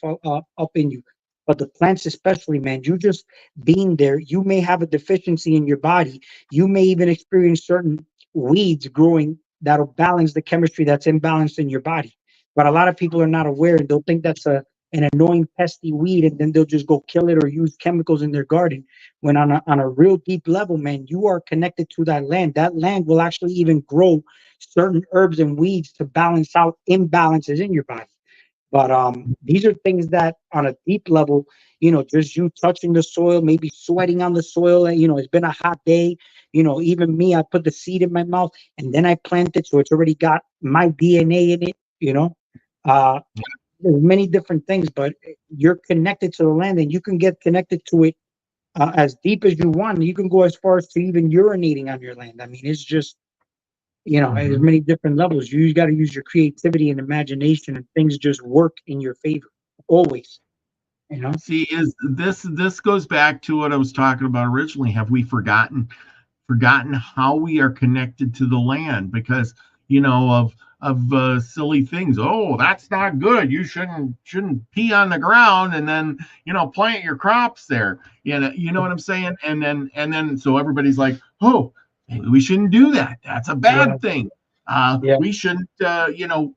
up in you. But the plants especially, man, you just being there, you may have a deficiency in your body, you may even experience certain weeds growing that'll balance the chemistry that's imbalanced in your body. But a lot of people are not aware, and they'll think that's an annoying pesky weed, and then they'll just go kill it or use chemicals in their garden, when on a real deep level, man, you are connected to that land. That land will actually even grow certain herbs and weeds to balance out imbalances in your body. But these are things that on a deep level, just you touching the soil, maybe sweating on the soil, and it's been a hot day. Even me, I put the seed in my mouth and then I plant it, so it's already got my DNA in it. Uh, there's many different things, but you're connected to the land, and you can get connected to it as deep as you want. You can go as far as to even urinating on your land. I mean, it's just, there's mhm. many different levels. You got to use your creativity and imagination, and things just work in your favor always. You know, See, is this goes back to what I was talking about originally. Have we forgotten how we are connected to the land because of silly things. Oh, that's not good. You shouldn't pee on the ground and then plant your crops there. You know what I'm saying? And then so everybody's like, oh, maybe we shouldn't do that. That's a yeah, bad thing. yeah, We shouldn't.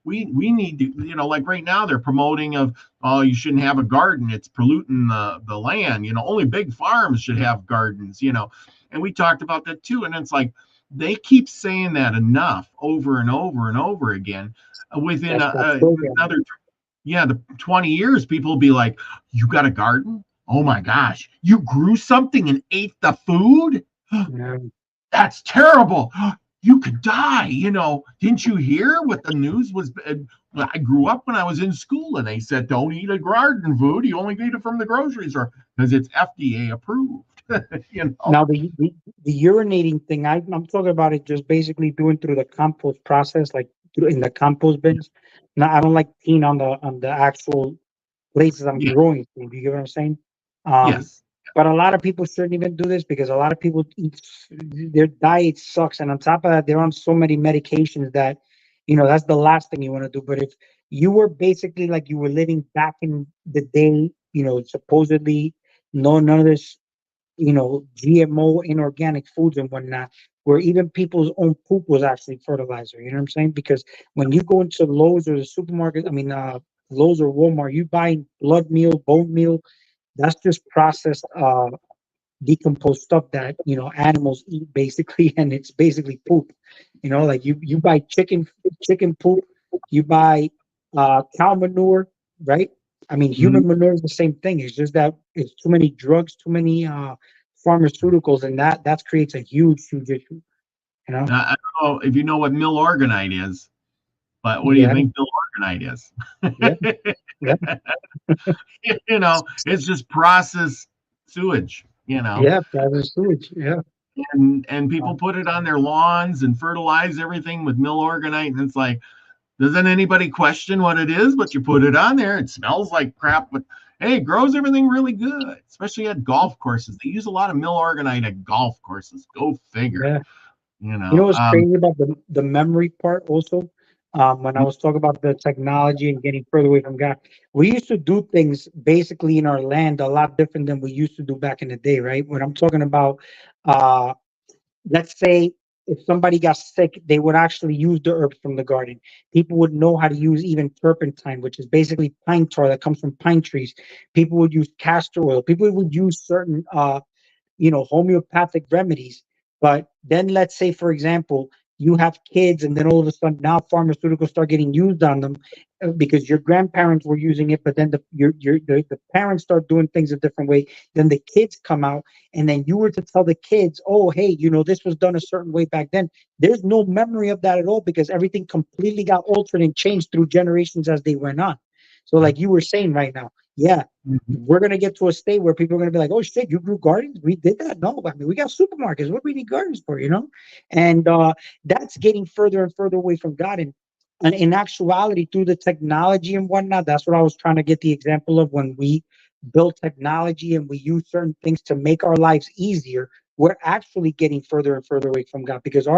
We need to. Like right now they're promoting of, oh, you shouldn't have a garden. It's polluting the land. Only big farms should have gardens. And we talked about that too. And it's like they keep saying that enough over and over and over again. Within that's that another, program. the 20 years, people will be like, you got a garden? Oh my gosh, you grew something and ate the food? Yeah, That's terrible. You could die. Didn't you hear what the news was? I grew up when I was in school and they said, don't eat a garden food. You only get it from the grocery store because it's FDA approved. you know? now the urinating thing, I'm talking about it just basically doing through the compost process, like in the compost bins. Now I don't like peeing on the actual places I'm Yeah. growing food. You get what I'm saying? Um, Yes. but a lot of people shouldn't even do this because a lot of people eat, their diet sucks, and on top of that, they're on so many medications that, that's the last thing you want to do. But if you were basically like you were living back in the day, supposedly none of this, GMO inorganic foods and whatnot, where even people's own poop was actually fertilizer. You know what I'm saying? Because when you go into Lowe's or the supermarket, I mean, Lowe's or Walmart, you buy blood meal, bone meal. That's just processed, decomposed stuff that animals eat basically, and it's basically poop. Like you buy chicken poop, you buy cow manure, right? I mean, Mhm. human manure is the same thing. It's just that it's too many drugs, too many pharmaceuticals, and that creates a huge issue. You know? I don't know if you know what mill organite is, but what do you Yeah, think mill organite is? yeah, yeah, It's just processed sewage, yeah. Private sewage. Yeah. and people put it on their lawns and fertilize everything with mill organite, and it's like, doesn't anybody question what it is? But you put it on there, it smells like crap, but hey, it grows everything really good, especially at golf courses. They use a lot of mill organite at golf courses. Go figure. Yeah. You You know know, what's crazy about the memory part also? When I was talking about the technology and getting further away from God, we used to do things basically in our land a lot different than we used to do back in the day, right? When I'm talking about, uh, let's say if somebody got sick, they would actually use the herbs from the garden. People would know how to use even turpentine, which is basically pine tar that comes from pine trees. People would use castor oil. People would use certain homeopathic remedies. But then let's say, for example, you have kids, and then all of a sudden now pharmaceuticals start getting used on them because your grandparents were using it, but then the parents start doing things a different way. Then the kids come out, and then you were to tell the kids, oh, hey, this was done a certain way back then. There's no memory of that at all because everything completely got altered and changed through generations as they went on. So, like you were saying right now, yeah, mhm. we're gonna get to a state where people are gonna be like, "Oh shit, you grew gardens? We did that? No, I mean, we got supermarkets. What do we need gardens for?" And that's getting further and further away from God. And in actuality, through the technology and whatnot, that's what I was trying to get the example of when we build technology and we use certain things to make our lives easier. We're actually getting further and further away from God because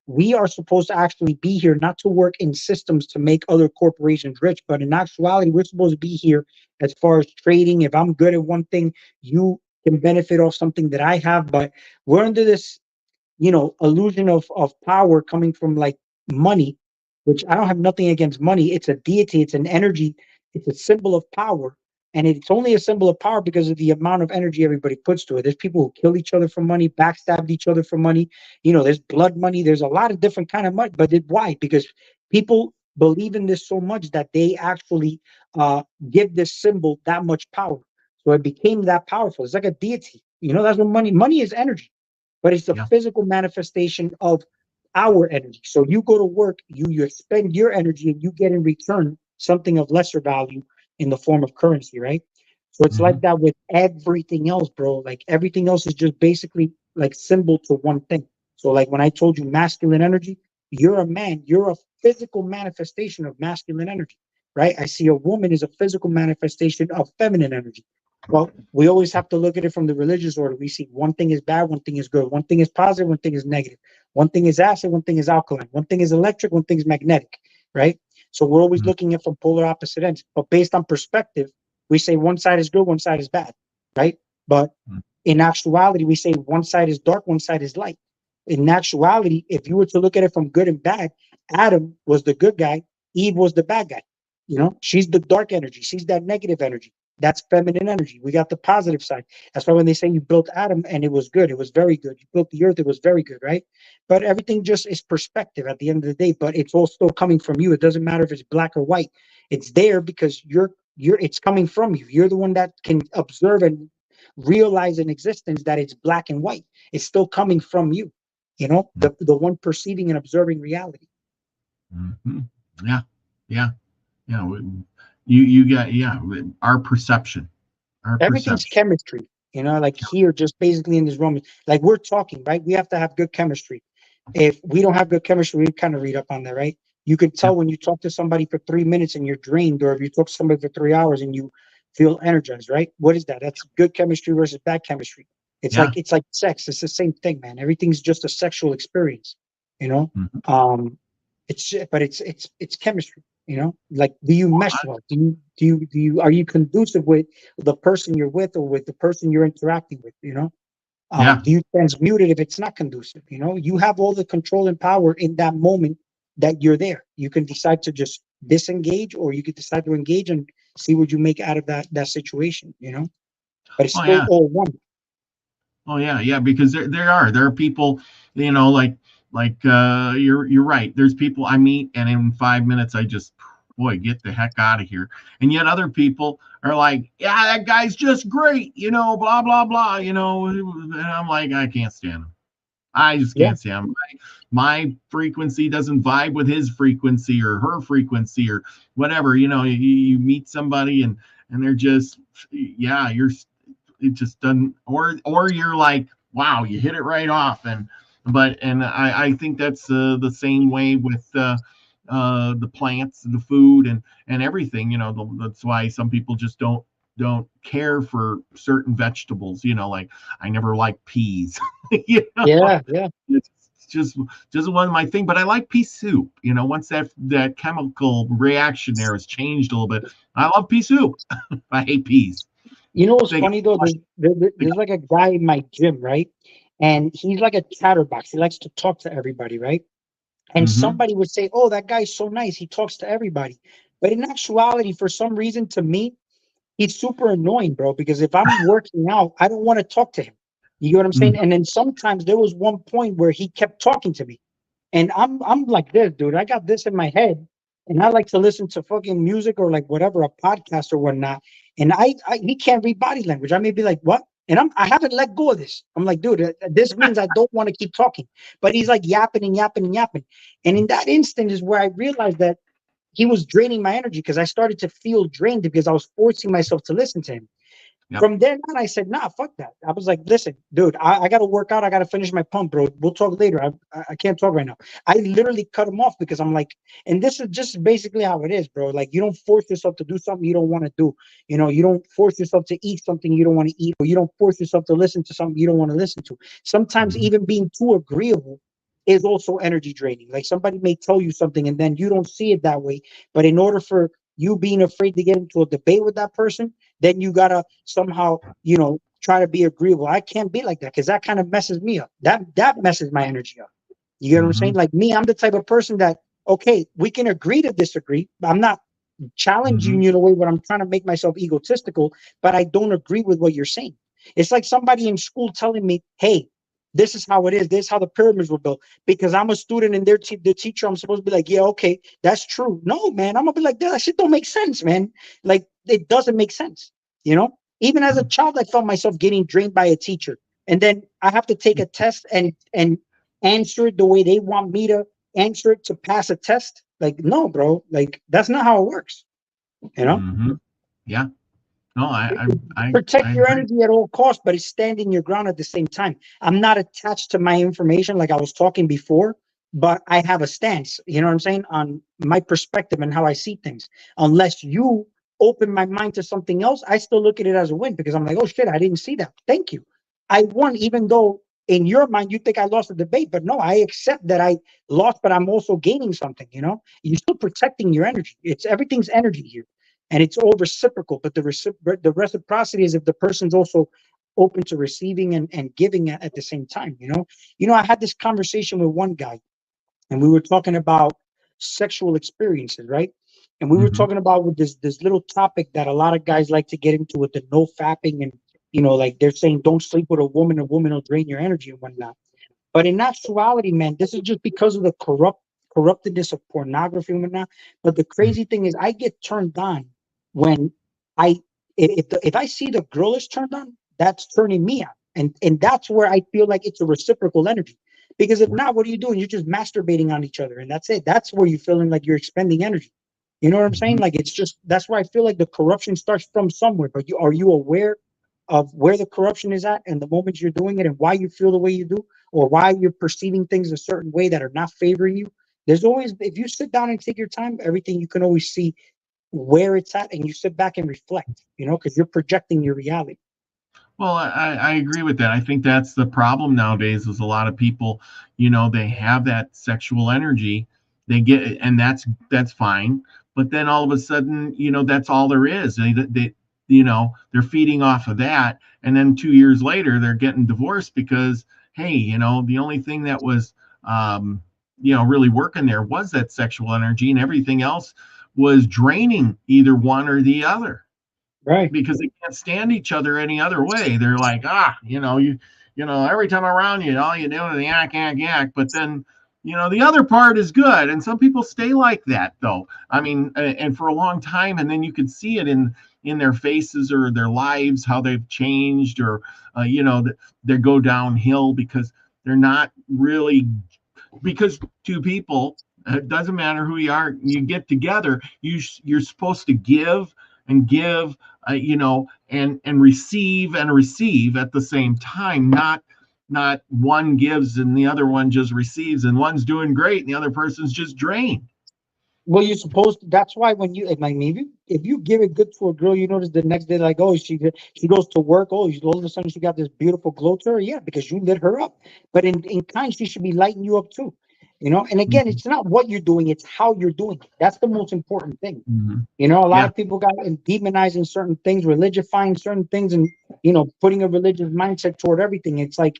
we are supposed to actually be here not to work in systems to make other corporations rich, but in actuality, we're supposed to be here as far as trading. If I'm good at one thing, you can benefit off something that I have. But we're under this, illusion of power coming from like money, which I don't have nothing against money. It's a deity, it's an energy, it's a symbol of power. And it's only a symbol of power because of the amount of energy everybody puts to it. There's people who kill each other for money, backstabbed each other for money. There's blood money. There's a lot of different kind of money. But why? Because people believe in this so much that they actually give this symbol that much power. So it became that powerful. It's like a deity. That's what money is energy, but it's a Yeah. physical manifestation of our energy. So you go to work, you spend your energy, and you get in return something of lesser value in the form of currency, right? So it's like Mhm. that with everything else, bro. Like everything else is just basically like symbol to one thing. So like when I told you masculine energy, you're a man, you're a physical manifestation of masculine energy, right? I see a woman as a physical manifestation of feminine energy. Well, we always have to look at it from the religious order. We see one thing is bad, one thing is good, one thing is positive, one thing is negative, one thing is acid, one thing is alkaline, one thing is electric, one thing is magnetic, right? So we're always Mhm. looking at from polar opposite ends. But based on perspective, we say one side is good, one side is bad, right? But Mhm. in actuality, we say one side is dark, one side is light. In actuality, if you were to look at it from good and bad, Adam was the good guy, Eve was the bad guy. She's the dark energy, she's that negative energy. That's feminine energy. We got the positive side. That's why when they say you built Adam and it was good, it was very good. You built the earth, it was very good, right? But everything just is perspective at the end of the day. But it's all still coming from you. It doesn't matter if it's black or white. It's there because it's coming from you. You're the one that can observe and realize in existence that it's black and white. It's still coming from you. The one perceiving and observing reality. Mhm. Yeah. Yeah. Yeah. You got, yeah, our perception. Our Everything's perception. chemistry. Like here, just basically in this room, like we're talking, right? We have to have good chemistry. If we don't have good chemistry, we kind of read up on that, right? You can Yeah. tell when you talk to somebody for 3 minutes and you're drained, or if you talk to somebody for 3 hours and you feel energized, right? What is that? That's good chemistry versus bad chemistry. It's Yeah. like sex. It's the same thing, man. Everything's just a sexual experience, you know. Mhm. It's chemistry, you know. Like, do you mesh well? Do you are you conducive with the person you're with or with the person you're interacting with? You know, Yeah. do you transmute it if it's not conducive? You know, you have all the control and power in that moment that you're there. You can decide to just disengage, or you could decide to engage and see what you make out of that situation. You know, but it's Oh still yeah. all one. Oh yeah, yeah, because there are people, you're right. There's people I meet, and in 5 minutes I just, boy, get the heck out of here. And yet other people are like, yeah, that guy's just great, blah blah blah, and I'm like, I can't stand him. I just Yeah, can't stand him. My frequency doesn't vibe with his frequency or her frequency or whatever. You meet somebody and they're just, yeah, it just doesn't, or you're like, wow, you hit it right off. And I think that's the same way with the plants, the food, and everything. That's why some people just don't care for certain vegetables. Like I never liked peas. you know yeah, yeah. it's just one of my thing, but I like pea soup. Once that chemical reaction there has changed a little bit, I love pea soup. I hate peas. You know what's They got funny though? flush. They There's got, like a guy in my gym, right? And he's like a chatterbox. He likes to talk to everybody, right? And mm-hmm, somebody would say, "Oh, that guy's so nice. He talks to everybody." But in actuality, for some reason, to me, he's super annoying, bro. Because if I'm working out, I don't want to talk to him. You get what I'm mm-hmm, saying? And then sometimes there was one point where he kept talking to me. And I'm like this, dude. I got this in my head, and I like to listen to fucking music or like whatever, a podcast or whatnot. And he can't read body language. I may be like, what? And I haven't let go of this. I'm like, dude, this means I don't want to keep talking. But he's like yapping and yapping and yapping. And in that instant is where I realized that he was draining my energy because I started to feel drained because I was forcing myself to listen to him. yep, From then on, I said, nah, fuck that. I was like, listen, dude, I got to work out. I got to finish my pump, bro. We'll talk later. I can't talk right now. I literally cut him off because I'm like, and this is just basically how it is, bro. Like, you don't force yourself to do something you don't want to do. You don't force yourself to eat something you don't want to eat, or you don't force yourself to listen to something you don't want to listen to. Sometimes mm-hmm, even being too agreeable is also energy draining. Like, somebody may tell you something and then you don't see it that way. But in order for you being afraid to get into a debate with that person, then you gotta somehow, try to be agreeable. I can't be like that because that kind of messes me up. That messes my energy up. You get what I'm mm-hmm, saying? Like me, I'm the type of person that, okay, we can agree to disagree. I'm not mm-hmm, challenging you in a way where I'm trying to make myself egotistical, but I don't agree with what you're saying. It's like somebody in school telling me, hey, this is how it is. This is how the pyramids were built. Because I'm a student and the teacher, I'm supposed to be like, yeah, okay, that's true. No, man, I'm gonna be like, that shit don't make sense, man. Like, it doesn't make sense. You know, even as a child, I felt myself getting drained by a teacher, and then I have to take a test and answer it the way they want me to answer it to pass a test. Like, no, bro, like that's not how it works. You know, mm-hmm. Yeah. No, I protect your agree. energy at all costs, but it's standing your ground at the same time. I'm not attached to my information like I was talking before, but I have a stance, you know what I'm saying, on my perspective and how I see things. Unless you open my mind to something else, I still look at it as a win because I'm like, oh shit, I didn't see that. Thank you. I won, even though in your mind you think I lost the debate, but no, I accept that I lost, but I'm also gaining something. You're still protecting your energy. It's everything's energy here, and it's all reciprocal. But the reciprocity is if the person's also open to receiving and giving at the same time. I had this conversation with one guy, and we were talking about sexual experiences, right? And we were Mm-hmm, talking about with this little topic that a lot of guys like to get into with the no fapping, and like they're saying, don't sleep with a woman will drain your energy and whatnot. But in actuality, man, this is just because of the corruptedness of pornography and whatnot. But the crazy thing is, I get turned on when I if I see the girl is turned on, that's turning me on, and that's where I feel like it's a reciprocal energy. Because if not, what are you doing? You're just masturbating on each other, and that's it. That's where you're feeling like you're expending energy. You know what I'm saying? mm-hmm, Like, it's just that's where I feel like the corruption starts from somewhere. But are you aware of where the corruption is at and the moments you're doing it and why you feel the way you do, or why you're perceiving things a certain way that are not favoring you? There's always, if you sit down and take your time, everything you can always see where it's at, and you sit back and reflect, because you're projecting your reality. Well, I agree with that. I think that's the problem nowadays is a lot of people, they have that sexual energy, they get, and that's fine. But then all of a sudden, that's all there is. They're feeding off of that. And then 2 years later, they're getting divorced because, hey, the only thing that was, really working there was that sexual energy, and everything else was draining either one or the other. Right. Because they can't stand each other any other way. They're like, every time I'm around you, all you do is yak, yak, yak. But then, the other part is good. And some people stay like that, though. I mean, and for a long time, and then you can see it in their faces or their lives, how they've changed, or, they go downhill because they're not really, because two people, it doesn't matter who you are, you get together, you're supposed to give and give, and receive at the same time, not one gives and the other one just receives, and one's doing great and the other person's just drained. Well, you're supposed to, that's why when you, like, maybe if you give it good to a girl, you notice the next day, like, oh, she goes to work, oh, all of a sudden she got this beautiful glow to her. Yeah, because you lit her up. But in kind, she should be lighting you up too. And again, it's not what you're doing, it's how you're doing it. That's the most important thing. A lot of people got demonizing certain things, religifying certain things, and putting a religious mindset toward everything. It's like,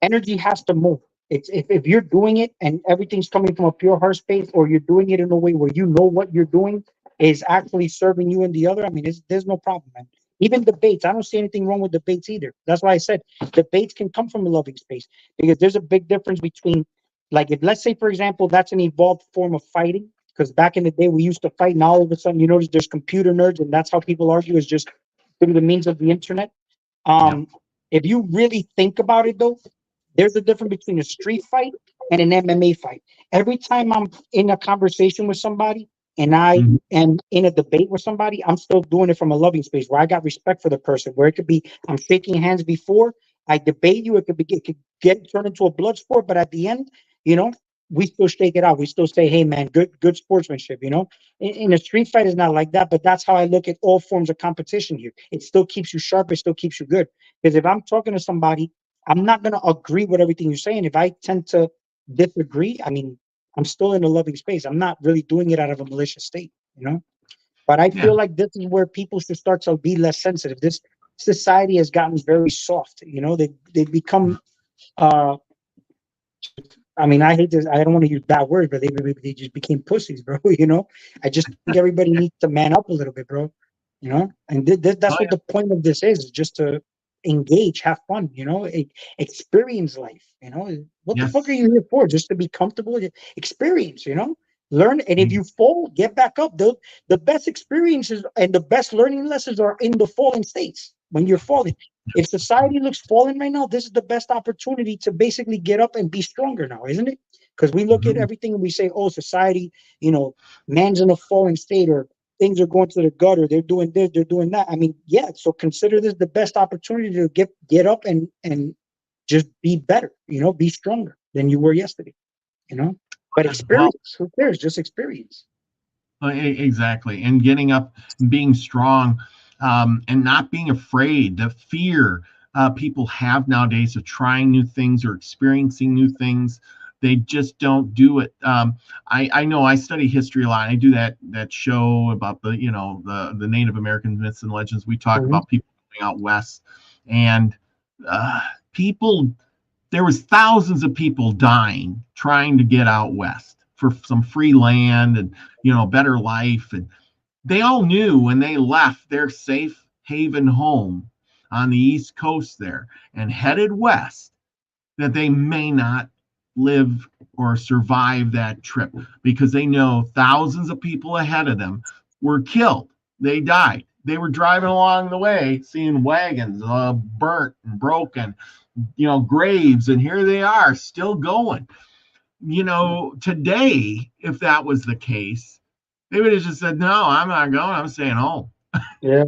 energy has to move. It's if you're doing it and everything's coming from a pure heart space, or you're doing it in a way where what you're doing is actually serving you and the other. I mean, there's no problem, man. Even debates, I don't see anything wrong with debates either. That's why I said debates can come from a loving space, because there's a big difference between, like, if, let's say, for example, that's an evolved form of fighting, because back in the day we used to fight, now all of a sudden you notice there's computer nerds, and that's how people argue, is just through the means of the internet. If you really think about it, though, there's a difference between a street fight and an MMA fight. Every time I'm in a conversation with somebody and I am in a debate with somebody, I'm still doing it from a loving space where I got respect for the person, where it could be I'm shaking hands before I debate you. It could get turned into a blood sport, but at the end, we still shake it out. We still say, hey, man, good sportsmanship. In a street fight is not like that, but that's how I look at all forms of competition here. It still keeps you sharp. It still keeps you good. Because if I'm talking to somebody, I'm not going to agree with everything you're saying. If I tend to disagree, I mean, I'm still in a loving space. I'm not really doing it out of a malicious state, But I feel like this is where people should start to be less sensitive. This society has gotten very soft. They become, I mean, I hate this. I don't want to use bad words, but they just became pussies, bro. I just think everybody needs to man up a little bit, bro. And that's what the point of this is just to engage, have fun, experience life. What the fuck are you here for? Just to be comfortable, experience, learn. And if you fall, get back up. The best experiences and the best learning lessons are in the falling states, when you're falling. If society looks fallen right now, this is the best opportunity to basically get up and be stronger now, isn't it? Because we look at everything and we say, oh, society, man's in a falling state, or things are going to the gutter, they're doing this, they're doing that. I mean, yeah, so consider this the best opportunity to get up and just be better, be stronger than you were yesterday, But experience, who cares? Just experience. Exactly. And getting up and being strong, and not being afraid. The fear people have nowadays of trying new things or experiencing new things, they just don't do it. I know I study history a lot. I do that show about the Native American myths and legends. We talk about people going out west, and there was thousands of people dying trying to get out west for some free land and better life. And they all knew when they left their safe haven home on the East Coast there and headed west that they may not live or survive that trip, because they know thousands of people ahead of them were killed. They died. They were driving along the way, seeing wagons burnt and broken, graves, and here they are still going. Today, if that was the case, they would have just said, no, I'm not going, I'm staying home. Yeah.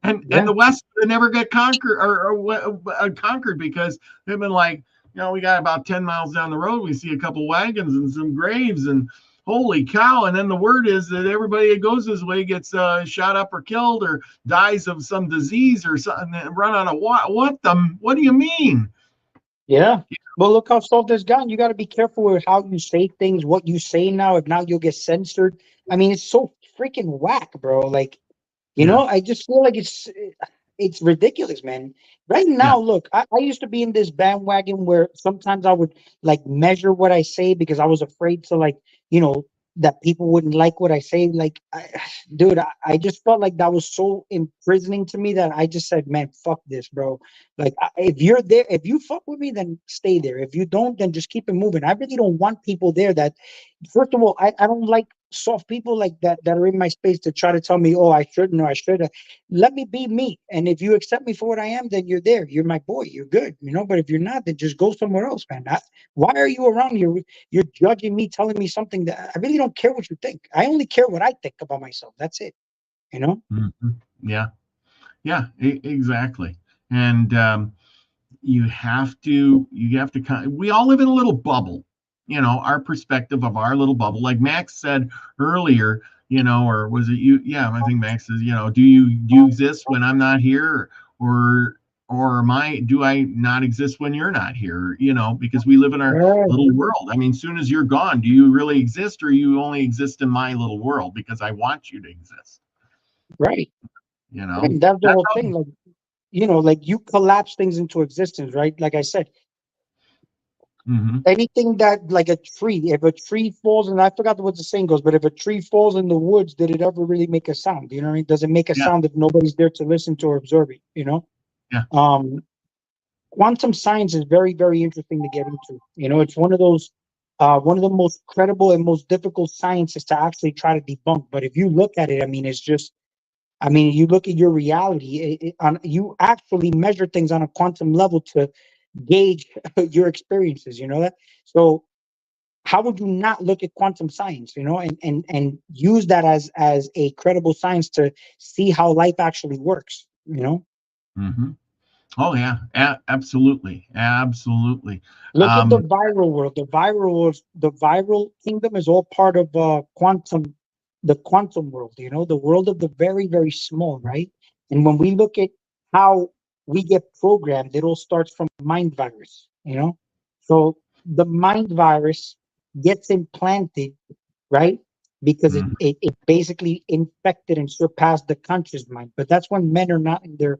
And the West would never get conquered or conquered, because they've been like, we got about 10 miles down the road, we see a couple wagons and some graves, and holy cow. And then the word is that everybody that goes this way gets shot up or killed or dies of some disease or something, and run out of water. What do you mean? Yeah. Well, look how soft it's gotten. You got to be careful with how you say things, what you say now. If now you'll get censored. I mean, it's so freaking whack, bro. Like, you Yeah. know, I just feel like it's ridiculous, man. Right Yeah. now, look, I used to be in this bandwagon where sometimes I would like measure what I say because I was afraid to like, you know, that people wouldn't like what I say. Like, dude, I just felt like that was so imprisoning to me that I just said, man, fuck this, bro. Like, if you're there, if you fuck with me, then stay there. If you don't, then just keep it moving. I really don't want people there that, first of all, I don't like soft people like that are in my space to try to tell me, oh, I shouldn't or I should. Let me be me. And if you accept me for what I am, then you're there. You're my boy. You're good. You know, but if you're not, then just go somewhere else, man. Why are you around here? You're judging me, telling me something that I really don't care what you think. I only care what I think about myself. That's it. You know? Mm-hmm. Yeah. Yeah, exactly. And we all live in a little bubble, our perspective of our little bubble. Like Max said earlier, or was it you? Yeah, I think Max says, do you exist when I'm not here, or do I not exist when you're not here? Because we live in our Right. little world. I mean, soon as you're gone, do you really exist, or you only exist in my little world because I want you to exist? Right. You know, And that's the that's whole thing. Like, you know, like you collapse things into existence, right? Like I said, hmm anything that like a tree, if a tree falls, and I forgot what the saying goes, but if a tree falls in the woods, did it ever really make a sound? You know what I mean? Does it make a yeah, sound if nobody's there to listen to or observe it? You know? yeah. Um, quantum science is very, very interesting to get into. You know, it's one of the most credible and most difficult sciences to actually try to debunk. But if you look at it, I mean, it's just, I mean, you look at your reality, you actually measure things on a quantum level to gauge your experiences. You know that? So how would you not look at quantum science, you know, and use that as a credible science to see how life actually works, you know? hmm Oh yeah, absolutely, absolutely. Look at the Um, viral world. The viral kingdom is all part of the quantum world, you know, the world of the very, very small, right? And when we look at how we get programmed, it all starts from mind virus, you know? So the mind virus gets implanted, right? Because it, mhm, it, it basically infected and surpassed the conscious mind. But that's when men are not in their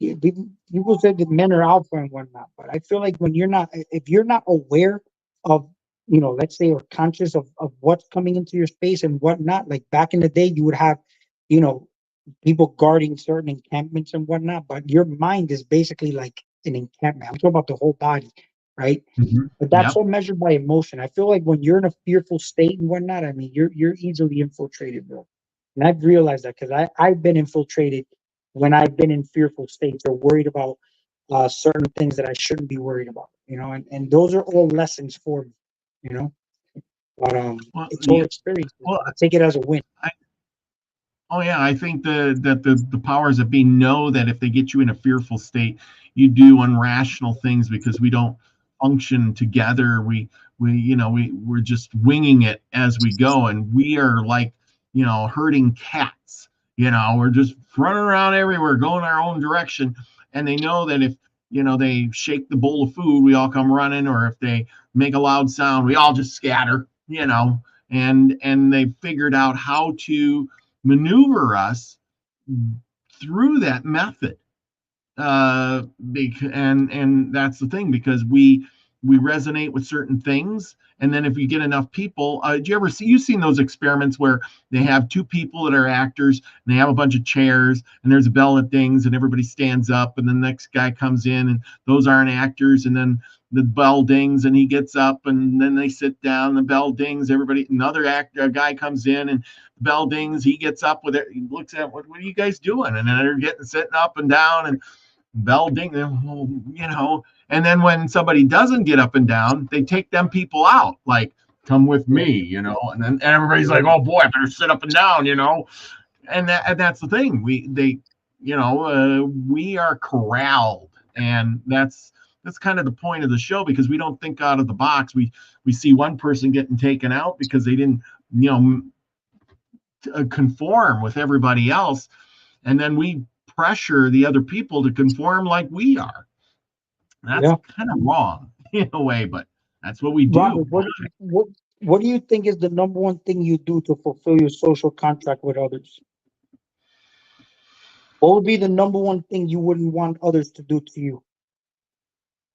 people say that men are alpha and whatnot, but I feel like when you're not, if you're not aware of, you know, let's say, or conscious of what's coming into your space and whatnot, like back in the day, you would have, you know, people guarding certain encampments and whatnot, but your mind is basically like an encampment. I'm talking about the whole body, right? But that's yep. all measured by emotion. I feel like when you're in a fearful state and whatnot, I mean, you're easily infiltrated, bro. And I've realized that because I've been infiltrated when I've been in fearful states or worried about certain things that I shouldn't be worried about, you know. And those are all lessons for me, you know. But Well, it's all yeah. experiences. Well, I take it as a win. I, oh yeah, I think the powers that be know that if they get you in a fearful state, you do unrational things because we don't function together. We're just winging it as we go, and we are like, herding cats. We're just running around everywhere, going our own direction, and they know that if they shake the bowl of food, we all come running, or if they make a loud sound, we all just scatter. And they figured out how to maneuver us through that method. And that's the thing, because we resonate with certain things, and then if you get enough people, do you ever see, you've seen those experiments where they have two people that are actors and they have a bunch of chairs and there's a bell that dings and everybody stands up, and the next guy comes in and those aren't actors, and then the bell dings and he gets up, and then they sit down, the bell dings, everybody, another actor, a guy comes in, and the bell dings, he gets up with it, he looks at what are you guys doing, and then they're getting sitting up and down, and bell ding, and then when somebody doesn't get up and down, they take them people out, like, come with Yeah. me, and everybody's like, oh boy, I better sit up and down, and that's the thing. We are corralled, and that's kind of the point of the show, because we don't think out of the box. We see one person getting taken out because they didn't, conform with everybody else, and then we pressure the other people to conform like we are. That's kind of wrong in a way, but that's what we do. Robert, what do you think is the number one thing you do to fulfill your social contract with others? What would be the number one thing you wouldn't want others to do to you?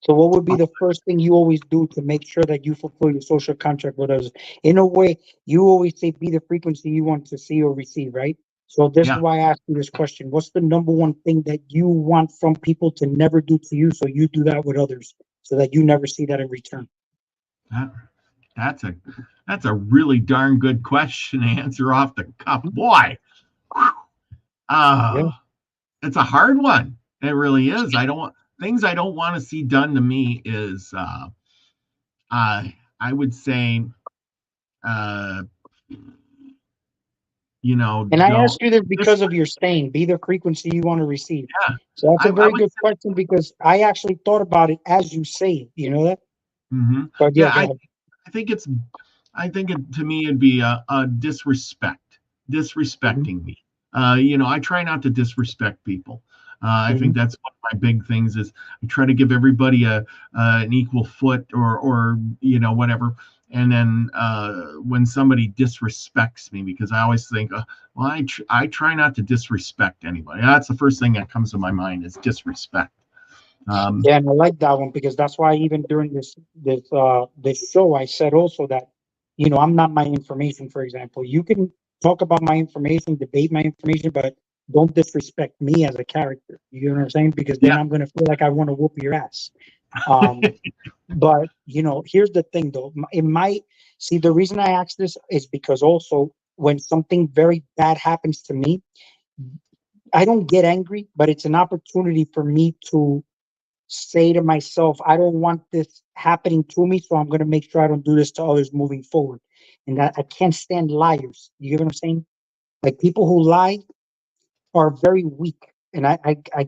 So what would be the first thing you always do to make sure that you fulfill your social contract with others? In a way, you always say be the frequency you want to see or receive, right? So this is why I asked you this question. What's the number one thing that you want from people to never do to you, so you do that with others, so that you never see that in return? That's a really darn good question to answer off the cuff. Boy, it's a hard one. It really is. Things I don't want to see done to me is, I would say, and I ask you this because of your saying, be the frequency you want to receive. Yeah. So that's a very good question, because I actually thought about it as you say it. You know that? Mm-hmm. But I think it to me it'd be a disrespecting me. I try not to disrespect people. I think that's one of my big things is I try to give everybody an equal foot or whatever. And then when somebody disrespects me, because I always think, I try not to disrespect anybody. That's the first thing that comes to my mind is disrespect. And I like that one, because that's why even during this show, I said also that, I'm not my information, for example. You can talk about my information, debate my information, but don't disrespect me as a character. You know what I'm saying? Because then I'm going to feel like I want to whoop your ass. But, here's the thing, though. The reason I ask this is because also when something very bad happens to me, I don't get angry, but it's an opportunity for me to say to myself, I don't want this happening to me, so I'm going to make sure I don't do this to others moving forward. And I can't stand liars. You get what I'm saying? Like, people who lie are very weak. And I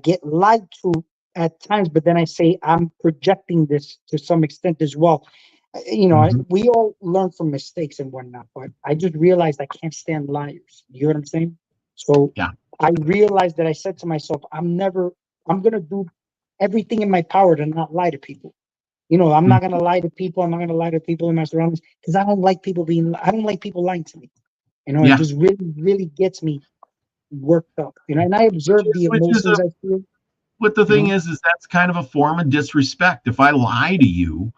get lied to at times, but then I say I'm projecting this to some extent as well. We all learn from mistakes and whatnot, but I just realized I can't stand liars. You know what I'm saying? So I realized that I said to myself, I'm going to do everything in my power to not lie to people. I'm not going to lie to people. I'm not going to lie to people in my surroundings, because I don't like people lying to me. It just really, really gets me worked up, and I observe the emotions I feel. But the thing is that's kind of a form of disrespect. If I lie to you,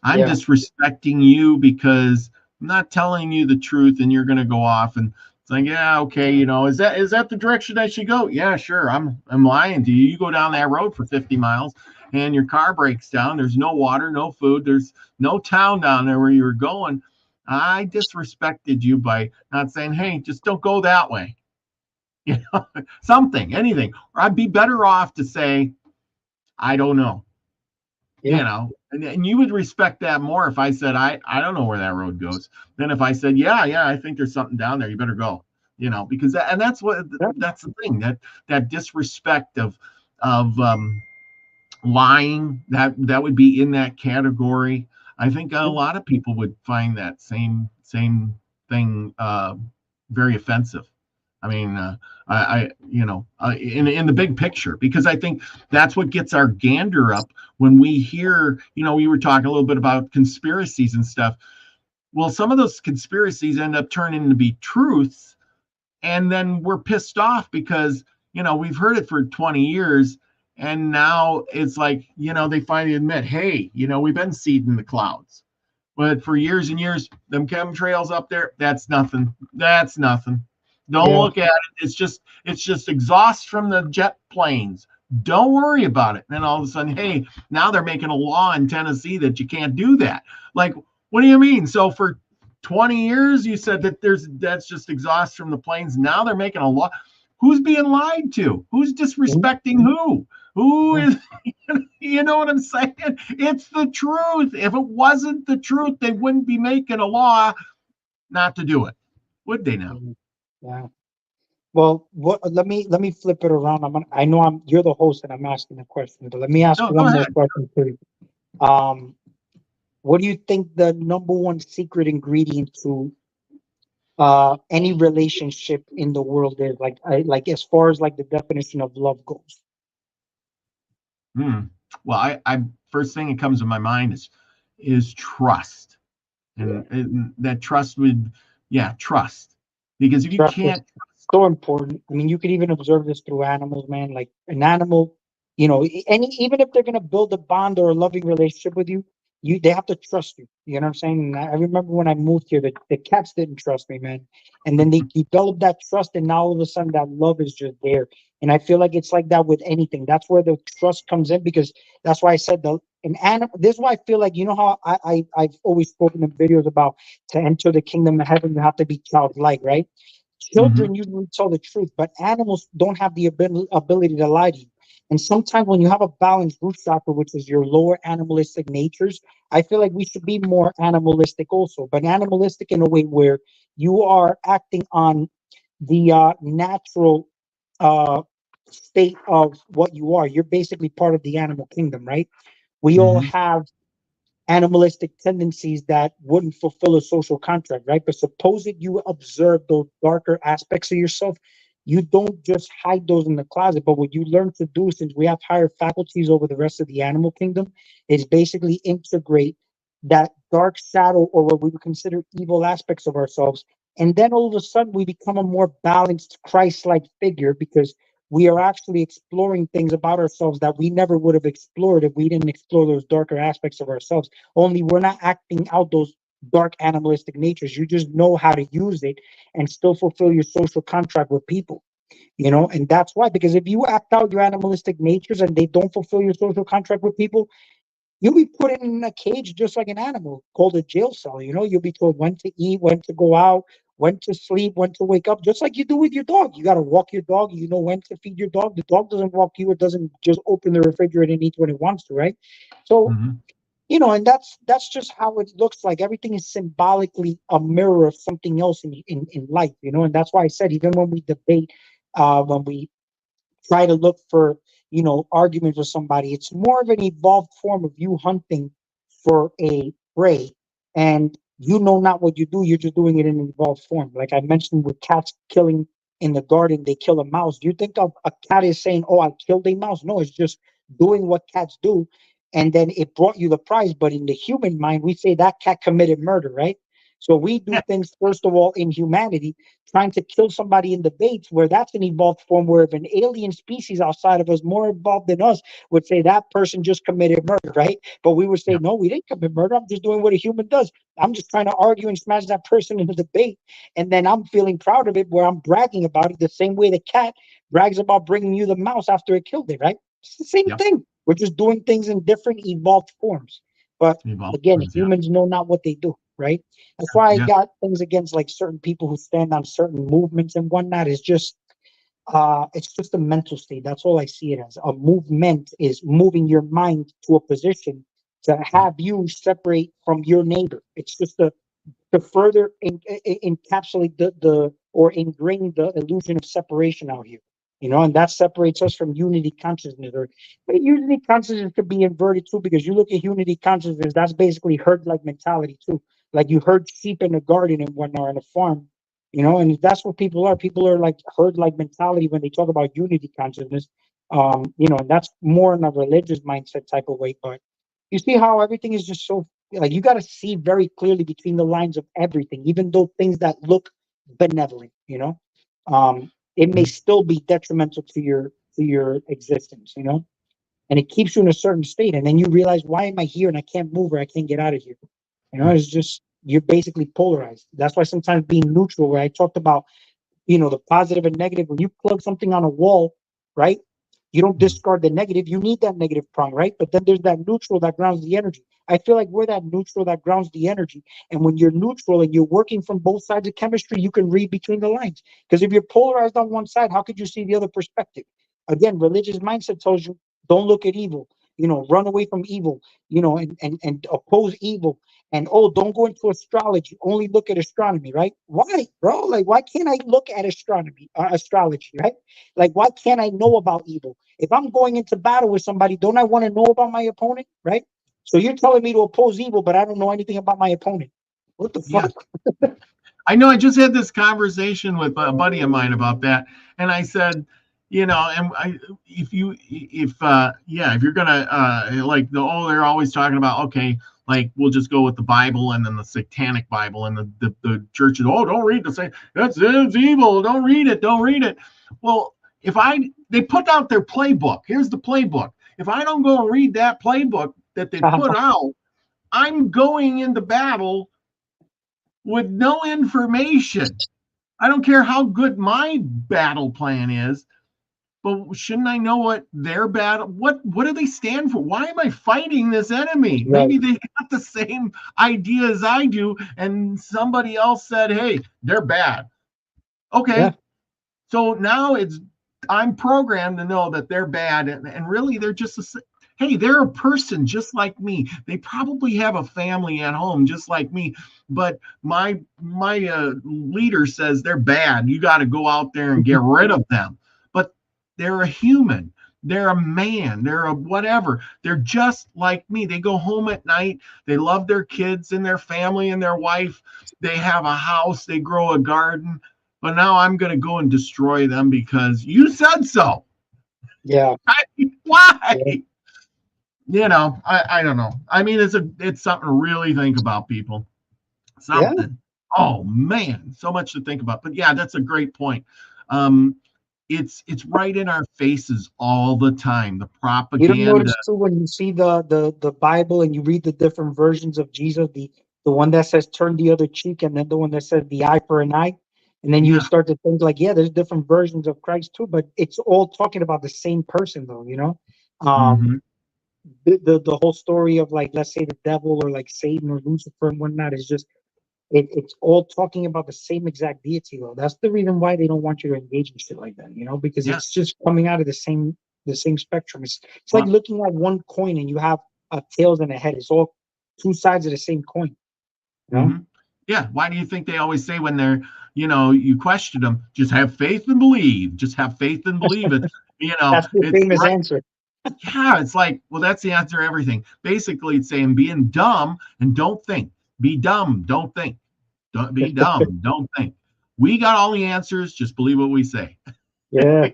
I'm disrespecting you because I'm not telling you the truth, and you're going to go off and it's like, okay, is that the direction I should go? Yeah, sure. I'm lying to you. You go down that road for 50 miles and your car breaks down. There's no water, no food. There's no town down there where you were going. I disrespected you by not saying, hey, just don't go that way. Something, anything. Or I'd be better off to say, I don't know. And you would respect that more if I said, I don't know where that road goes, than if I said, I think there's something down there. You better go, because that's the thing, that disrespect of lying, that would be in that category. I think a lot of people would find that same thing very offensive. I mean, in the big picture, because I think that's what gets our gander up when we hear, we were talking a little bit about conspiracies and stuff. Well, some of those conspiracies end up turning to be truths, and then we're pissed off because, we've heard it for 20 years, and now it's like, they finally admit, hey, we've been seeding the clouds. But for years and years, them chemtrails up there, that's nothing. That's nothing. Don't look at it. It's just exhaust from the jet planes. Don't worry about it. And then all of a sudden, hey, now they're making a law in Tennessee that you can't do that. Like, what do you mean? So for 20 years, you said that that's just exhaust from the planes. Now they're making a law. Who's being lied to? Who's disrespecting who? Who is, you know what I'm saying? It's the truth. If it wasn't the truth, they wouldn't be making a law not to do it, would they now? Yeah. Well, what? Let me flip it around. I know you're the host and I'm asking the question, but let me ask No, go one more ahead. question to you. Um, what do you think the number one secret ingredient to any relationship in the world is? Like as far as like the definition of love goes. Hmm. Well, I first thing that comes to my mind is trust, and that trust would, yeah, trust. Because if you Trust is can't, so important. I mean, you could even observe this through animals, man. Like an animal, any even if they're gonna build a bond or a loving relationship with you, they have to trust you. You know what I'm saying? And I remember when I moved here, the cats didn't trust me, man. And then they developed that trust, and now all of a sudden that love is just there. And I feel like it's like that with anything. That's where the trust comes in because that's why I said the an animal. This is why I feel like how I've always spoken in videos about to enter the kingdom of heaven, you have to be childlike, right? Mhm, Children usually tell the truth, but animals don't have the ability to lie to you. And sometimes when you have a balanced root chakra, which is your lower animalistic natures, I feel like we should be more animalistic also, but animalistic in a way where you are acting on the natural uh, state of what you are. You're basically part of the animal kingdom, right? We all mhm, have animalistic tendencies that wouldn't fulfill a social contract, right? But suppose that you observe those darker aspects of yourself, you don't just hide those in the closet, but what you learn to do, since we have higher faculties over the rest of the animal kingdom, is basically integrate that dark shadow or what we would consider evil aspects of ourselves. And then all of a sudden we become a more balanced Christ-like figure because we are actually exploring things about ourselves that we never would have explored if we didn't explore those darker aspects of ourselves. Only we're not acting out those dark animalistic natures. You just know how to use it and still fulfill your social contract with people. And that's why, because if you act out your animalistic natures and they don't fulfill your social contract with people, you'll be put in a cage just like an animal called a jail cell. You'll be told when to eat, when to go out, when to sleep, when to wake up, just like you do with your dog. You got to walk your dog. You know when to feed your dog. The dog doesn't walk you. It doesn't just open the refrigerator and eat when it wants to, right? So, mhm. and that's just how it looks like. Everything is symbolically a mirror of something else in life, and that's why I said even when we debate, when we try to look for, argument for somebody. It's more of an evolved form of you hunting for a prey. And not what you do, you're just doing it in an evolved form. Like I mentioned with cats killing in the garden, they kill a mouse. Do you think a cat is saying, oh, I killed a mouse? No, it's just doing what cats do. And then it brought you the prize. But in the human mind, we say that cat committed murder, right? So we do things, first of all, in humanity trying to kill somebody in debates where that's an evolved form where if an alien species outside of us more evolved than us would say that person just committed murder, right? But we would say, Yeah, no, we didn't commit murder. I'm just doing what a human does. I'm just trying to argue and smash that person in a debate. And then I'm feeling proud of it where I'm bragging about it the same way the cat brags about bringing you the mouse after it killed it, right? It's the same yeah. thing. We're just doing things in different evolved forms. But Evolved again, forms, yeah, humans know not what they do, right? That's why I yeah. got things against like certain people who stand on certain movements and whatnot. It's just a mental state. That's all I see it as. A movement is moving your mind to a position to Mhm. have you separate from your neighbor. It's just to further encapsulate the or ingrain the illusion of separation out here. And that separates us from unity consciousness. Or but unity consciousness could be inverted too, because you look at unity consciousness, that's basically herd like mentality too. Like you herd sheep in a garden and whatnot on a farm, and that's what people are. People are like herd like mentality when they talk about unity consciousness. And that's more in a religious mindset type of way. But you see how everything is just so like you got to see very clearly between the lines of everything, even though things that look benevolent, it may Mhm. still be detrimental to your existence, and it keeps you in a certain state, and then you realize, why am I here and I can't move or I can't get out of here? It's just you're basically polarized. That's why sometimes being neutral, where I talked about the positive and negative. When you plug something on a wall, right? You don't Mhm. discard the negative. You need that negative prong, right? But then there's that neutral that grounds the energy. I feel like we're that neutral that grounds the energy. And when you're neutral and you're working from both sides of chemistry, you can read between the lines. Because if you're polarized on one side, how could you see the other perspective? Again, religious mindset tells you don't look at evil. run away from evil, and oppose evil. And don't go into astrology. Only look at astronomy, right? Why, bro? Like, why can't I look at astrology, right? Like, why can't I know about evil? If I'm going into battle with somebody, don't I want to know about my opponent, right? So you're telling me to oppose evil, but I don't know anything about my opponent. What the fuck? I know I just had this conversation with a buddy of mine about that, and I said, if you're gonna they're always talking about, okay, like we'll just go with the Bible and then the Satanic Bible, and the churches, don't read the same, it's evil, don't read it. Well, they put out their playbook. Here's the playbook. If I don't go and read that playbook that they put out, I'm going into battle with no information. I don't care how good my battle plan is, but shouldn't I know what their battle, what do they stand for? Why am I fighting this enemy? Right. Maybe they got the same idea as I do, and somebody else said, hey, they're bad. Okay. Yeah. So now I'm programmed to know that they're bad, and really they're just hey, they're a person just like me. They probably have a family at home just like me, but my leader says they're bad. You got to go out there and get rid of them. But they're a human. They're a man. They're a whatever. They're just like me. They go home at night. They love their kids and their family and their wife. They have a house. They grow a garden. But now I'm going to go and destroy them because you said so. Yeah. Why? Yeah. I don't know. I mean, it's something to really think about, people. Something. Yeah. Oh man, so much to think about. But yeah, that's a great point. It's right in our faces all the time. The propaganda. You don't notice too when you see the Bible and you read the different versions of Jesus, the one that says turn the other cheek, and then the one that says the eye for an eye. And then you start to think like, there's different versions of Christ too, but it's all talking about the same person though, The whole story of, like, let's say the devil or like Satan or Lucifer and whatnot is just it's all talking about the same exact deity though. That's the reason why they don't want you to engage in shit like that, because it's just coming out of the same spectrum. It's like looking at one coin and you have a tails and a head. It's all two sides of the same coin. Yeah. Why do you think they always say when they're, you question them, just have faith and believe. Just have faith and believe it. That's the famous answer. Yeah, it's like, well, that's the answer to everything. Basically, it's saying being dumb and don't think. Be dumb, don't think. Don't be dumb, don't think. We got all the answers. Just believe what we say. Yeah.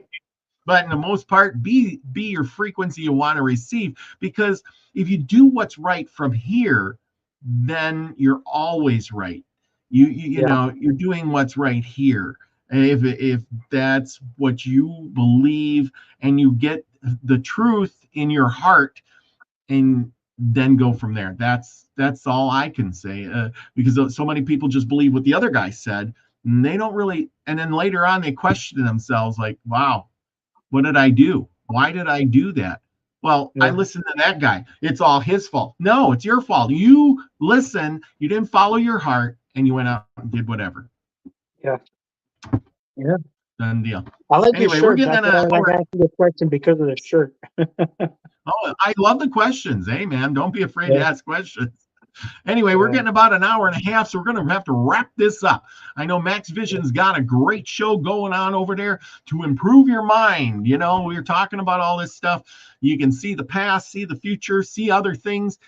But in the most part, be your frequency you want to receive. Because if you do what's right from here, then you're always right. You know, you're doing what's right here. If that's what you believe and you get the truth in your heart, and then go from there. That's all I can say, because so many people just believe what the other guy said, and they don't really. And then later on, they question themselves, like, "Wow, what did I do? Why did I do that? Well, I listened to that guy. It's all his fault." No, it's your fault. You listened. You didn't follow your heart, and you went out and did whatever. Yeah. Done deal. I like anyway, your shirt. We're getting I asked you the question because of the shirt. Oh, I love the questions. Hey, man, don't be afraid to ask questions. Anyway, we're getting about an hour and a half, so we're going to have to wrap this up. I know Max Vision's got a great show going on over there to improve your mind. We're talking about all this stuff. You can see the past, see the future, see other things.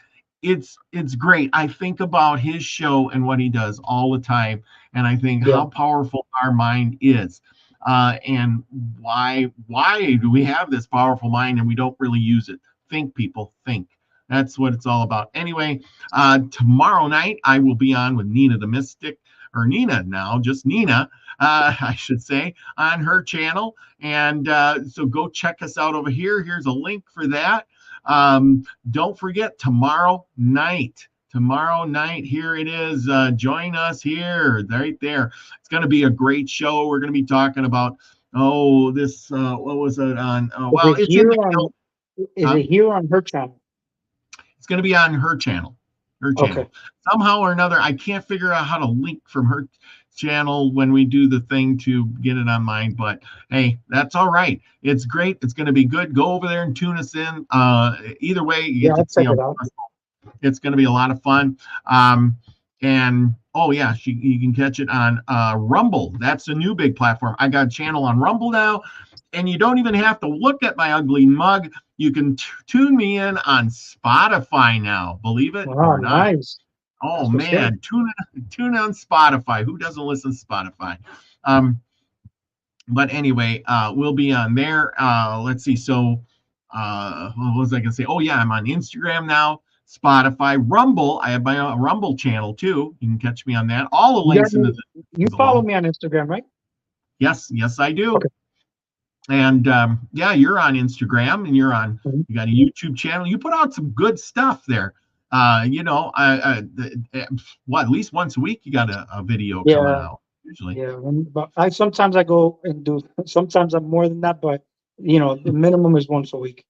It's great. I think about his show and what he does all the time, and I think how powerful our mind is. And why do we have this powerful mind and we don't really use it? Think, people, think. That's what it's all about. Anyway, tomorrow night I will be on with Nina the Mystic, or Nina now, just Nina, I should say, on her channel. And so go check us out over here. Here's a link for that. Don't forget tomorrow night, here it is. Join us here, right there. It's going to be a great show. We're going to be talking about, this, what was it on? Well, it's it here on her channel? It's going to be on her channel. Her channel. Okay. Somehow or another, I can't figure out how to link from her channel when we do the thing to get it on mine. But hey, that's all right. It's great. It's going to be good. Go over there and tune us in. Either way, you Yeah, get I'll to see check how it out. it's going to be a lot of fun. And oh yeah, you can catch it on Rumble. That's a new big platform. I got a channel on Rumble now, and you don't even have to look at my ugly mug. You can tune me in on Spotify now, believe it Wow, or not. nice. Oh That's what's up. man, tune on Spotify. Who doesn't listen to Spotify? But anyway, we'll be on there. Let's see. So, what was I gonna say? Oh yeah, I'm on Instagram now, Spotify, Rumble. I have my own Rumble channel too. You can catch me on that. All the You got links into me. You the follow below. me on Instagram, right? Yes, I do. Okay. And yeah, you're on Instagram, and you're on. Mhm. You got a YouTube channel. You put out some good stuff there. You know, what, at least once a week you got a video coming Yeah, out usually. yeah. But I sometimes I go and do. Sometimes I'm more than that, but the minimum is once a week.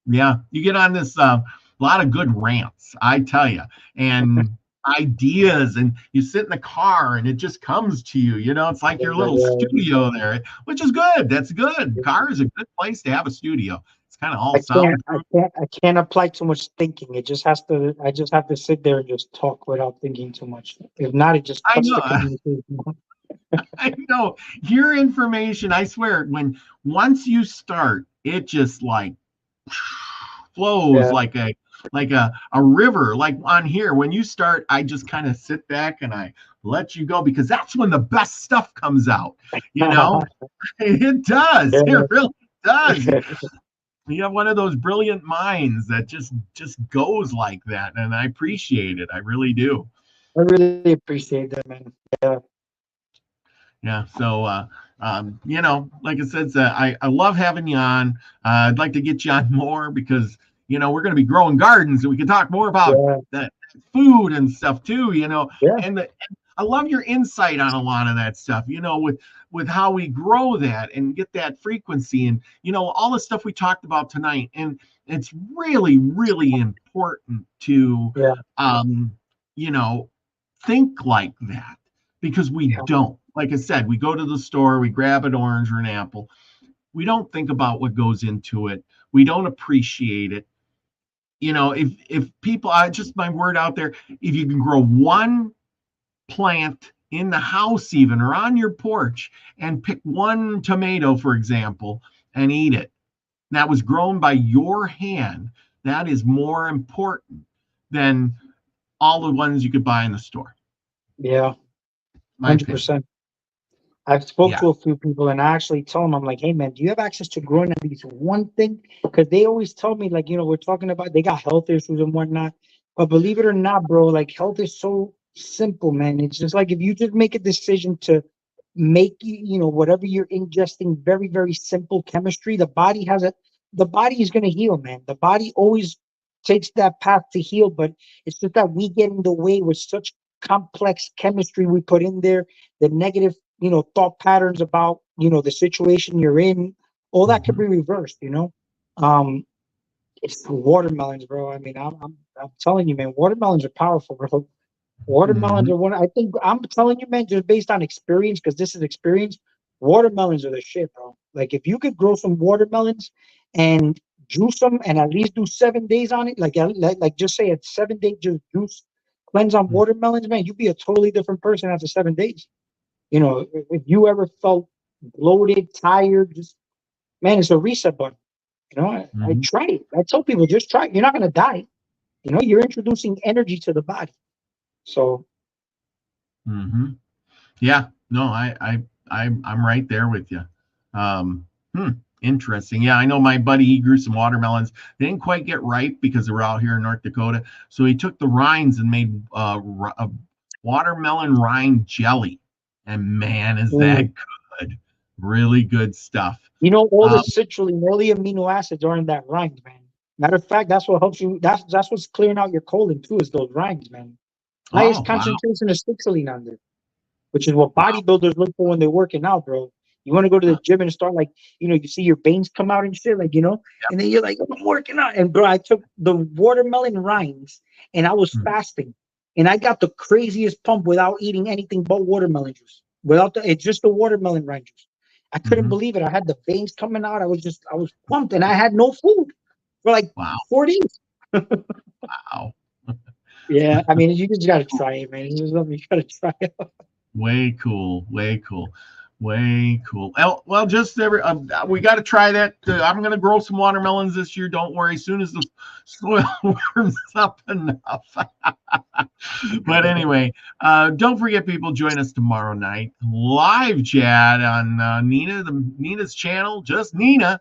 Yeah, you get on this lot of good rants, I tell you, and ideas, and you sit in the car and it just comes to you. You know, it's like your little studio there, which is good. That's good. Car is a good place to have a studio. It's kind of all sound. I can't apply too much thinking. It just has to. I just have to sit there and just talk without thinking too much. If not, it just I cuts the know. communication. I know your information. I swear, once you start, it just like flows Yeah. like a river. Like on here, when you start, I just kind of sit back and I let you go, because that's when the best stuff comes out. You know, it does. Yeah. It really does. You have one of those brilliant minds that just goes like that, and I appreciate it. I really do. I really appreciate that, man. Yeah. Yeah. So, you know, like I said, I love having you on. I'd like to get you on more because, you know, we're going to be growing gardens and we can talk more about Yeah. that food and stuff too, you know, Yeah. and I love your insight on a lot of that stuff, you know, with how we grow that and get that frequency and, you know, all the stuff we talked about tonight. And it's really, really important to, Yeah. you know, think like that, because we Yeah. don't. Like I said, we go to the store, we grab an orange or an apple. We don't think about what goes into it. We don't appreciate it. You know, if people, I just my word out there, if you can grow one plant in the house even or on your porch and pick one tomato, for example, and eat it, that was grown by your hand, that is more important than all the ones you could buy in the store. Yeah. My opinion. 100%. I've spoke Yeah. to a few people and I actually tell them, I'm like, hey man, do you have access to growing at least one thing? Because they always tell me, like, we're talking about they got health issues and whatnot. But believe it or not, bro, like health is so simple, man. It's just like if you just make a decision to make whatever you're ingesting very, very simple chemistry, the body is gonna heal, man. The body always takes that path to heal, but it's just that we get in the way with such complex chemistry we put in there, the negative thought patterns about the situation you're in, all that could be reversed. It's watermelons, bro. I mean, I'm telling you, man, watermelons are powerful, bro. Watermelons are one. I think I'm telling you, man, just based on experience, because this is experience. Watermelons are the shit, bro. Like if you could grow some watermelons and juice them and at least do 7 days on it, like just say a 7 day just juice cleanse on watermelons, man, you'd be a totally different person after 7 days. If you ever felt bloated, tired, just man, it's a reset button. I try it. I tell people just try it. You're not gonna die. You're introducing energy to the body. So Yeah, no, I'm right there with you. Interesting. Yeah, I know my buddy, he grew some watermelons. They didn't quite get ripe because they were out here in North Dakota. So he took the rinds and made a watermelon rind jelly. And man, is that good. Really good stuff. all the citrulline, all the amino acids are in that rind, man. Matter of fact, that's what helps you. That's what's clearing out your colon too, is those rinds, man. Highest concentration of citrulline on there, which is what bodybuilders look for when they're working out, bro. You want to go to the gym and start you see your veins come out and shit, and then you're like, oh, I'm working out. And bro, I took the watermelon rinds and I was fasting. and I got the craziest pump without eating anything but watermelon juice. It's just the watermelon rind juice. I couldn't believe it. I had the veins coming out. I was pumped, and I had no food for like 4 days. Wow. Yeah, I mean, you just gotta try it, man. It's just something you gotta try it. Way cool. Well, just we got to try that. I'm going to grow some watermelons this year. Don't worry. As soon as the soil warms up enough. But anyway, don't forget, people, join us tomorrow night. Live chat on Nina's channel, just Nina.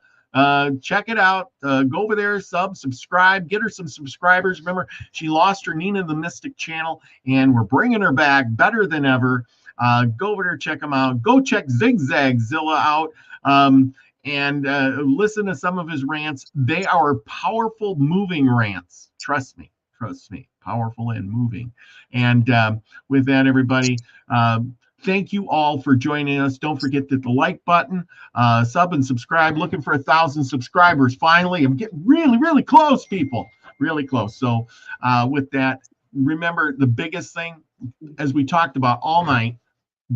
Check it out. Go over there, subscribe, get her some subscribers. Remember, she lost her Nina the Mystic channel, and we're bringing her back better than ever. Go over there, check them out. Go check Zig Zag Zilla out, and listen to some of his rants. They are powerful, moving rants. Trust me, powerful and moving. And with that, everybody, thank you all for joining us. Don't forget that the like button, sub and subscribe. Looking for 1,000 subscribers. Finally, I'm getting really, really close, people. Really close. So with that, remember the biggest thing, as we talked about all night,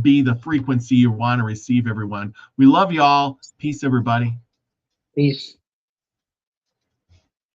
be the frequency you want to receive, everyone. We love you all. Peace, everybody. Peace.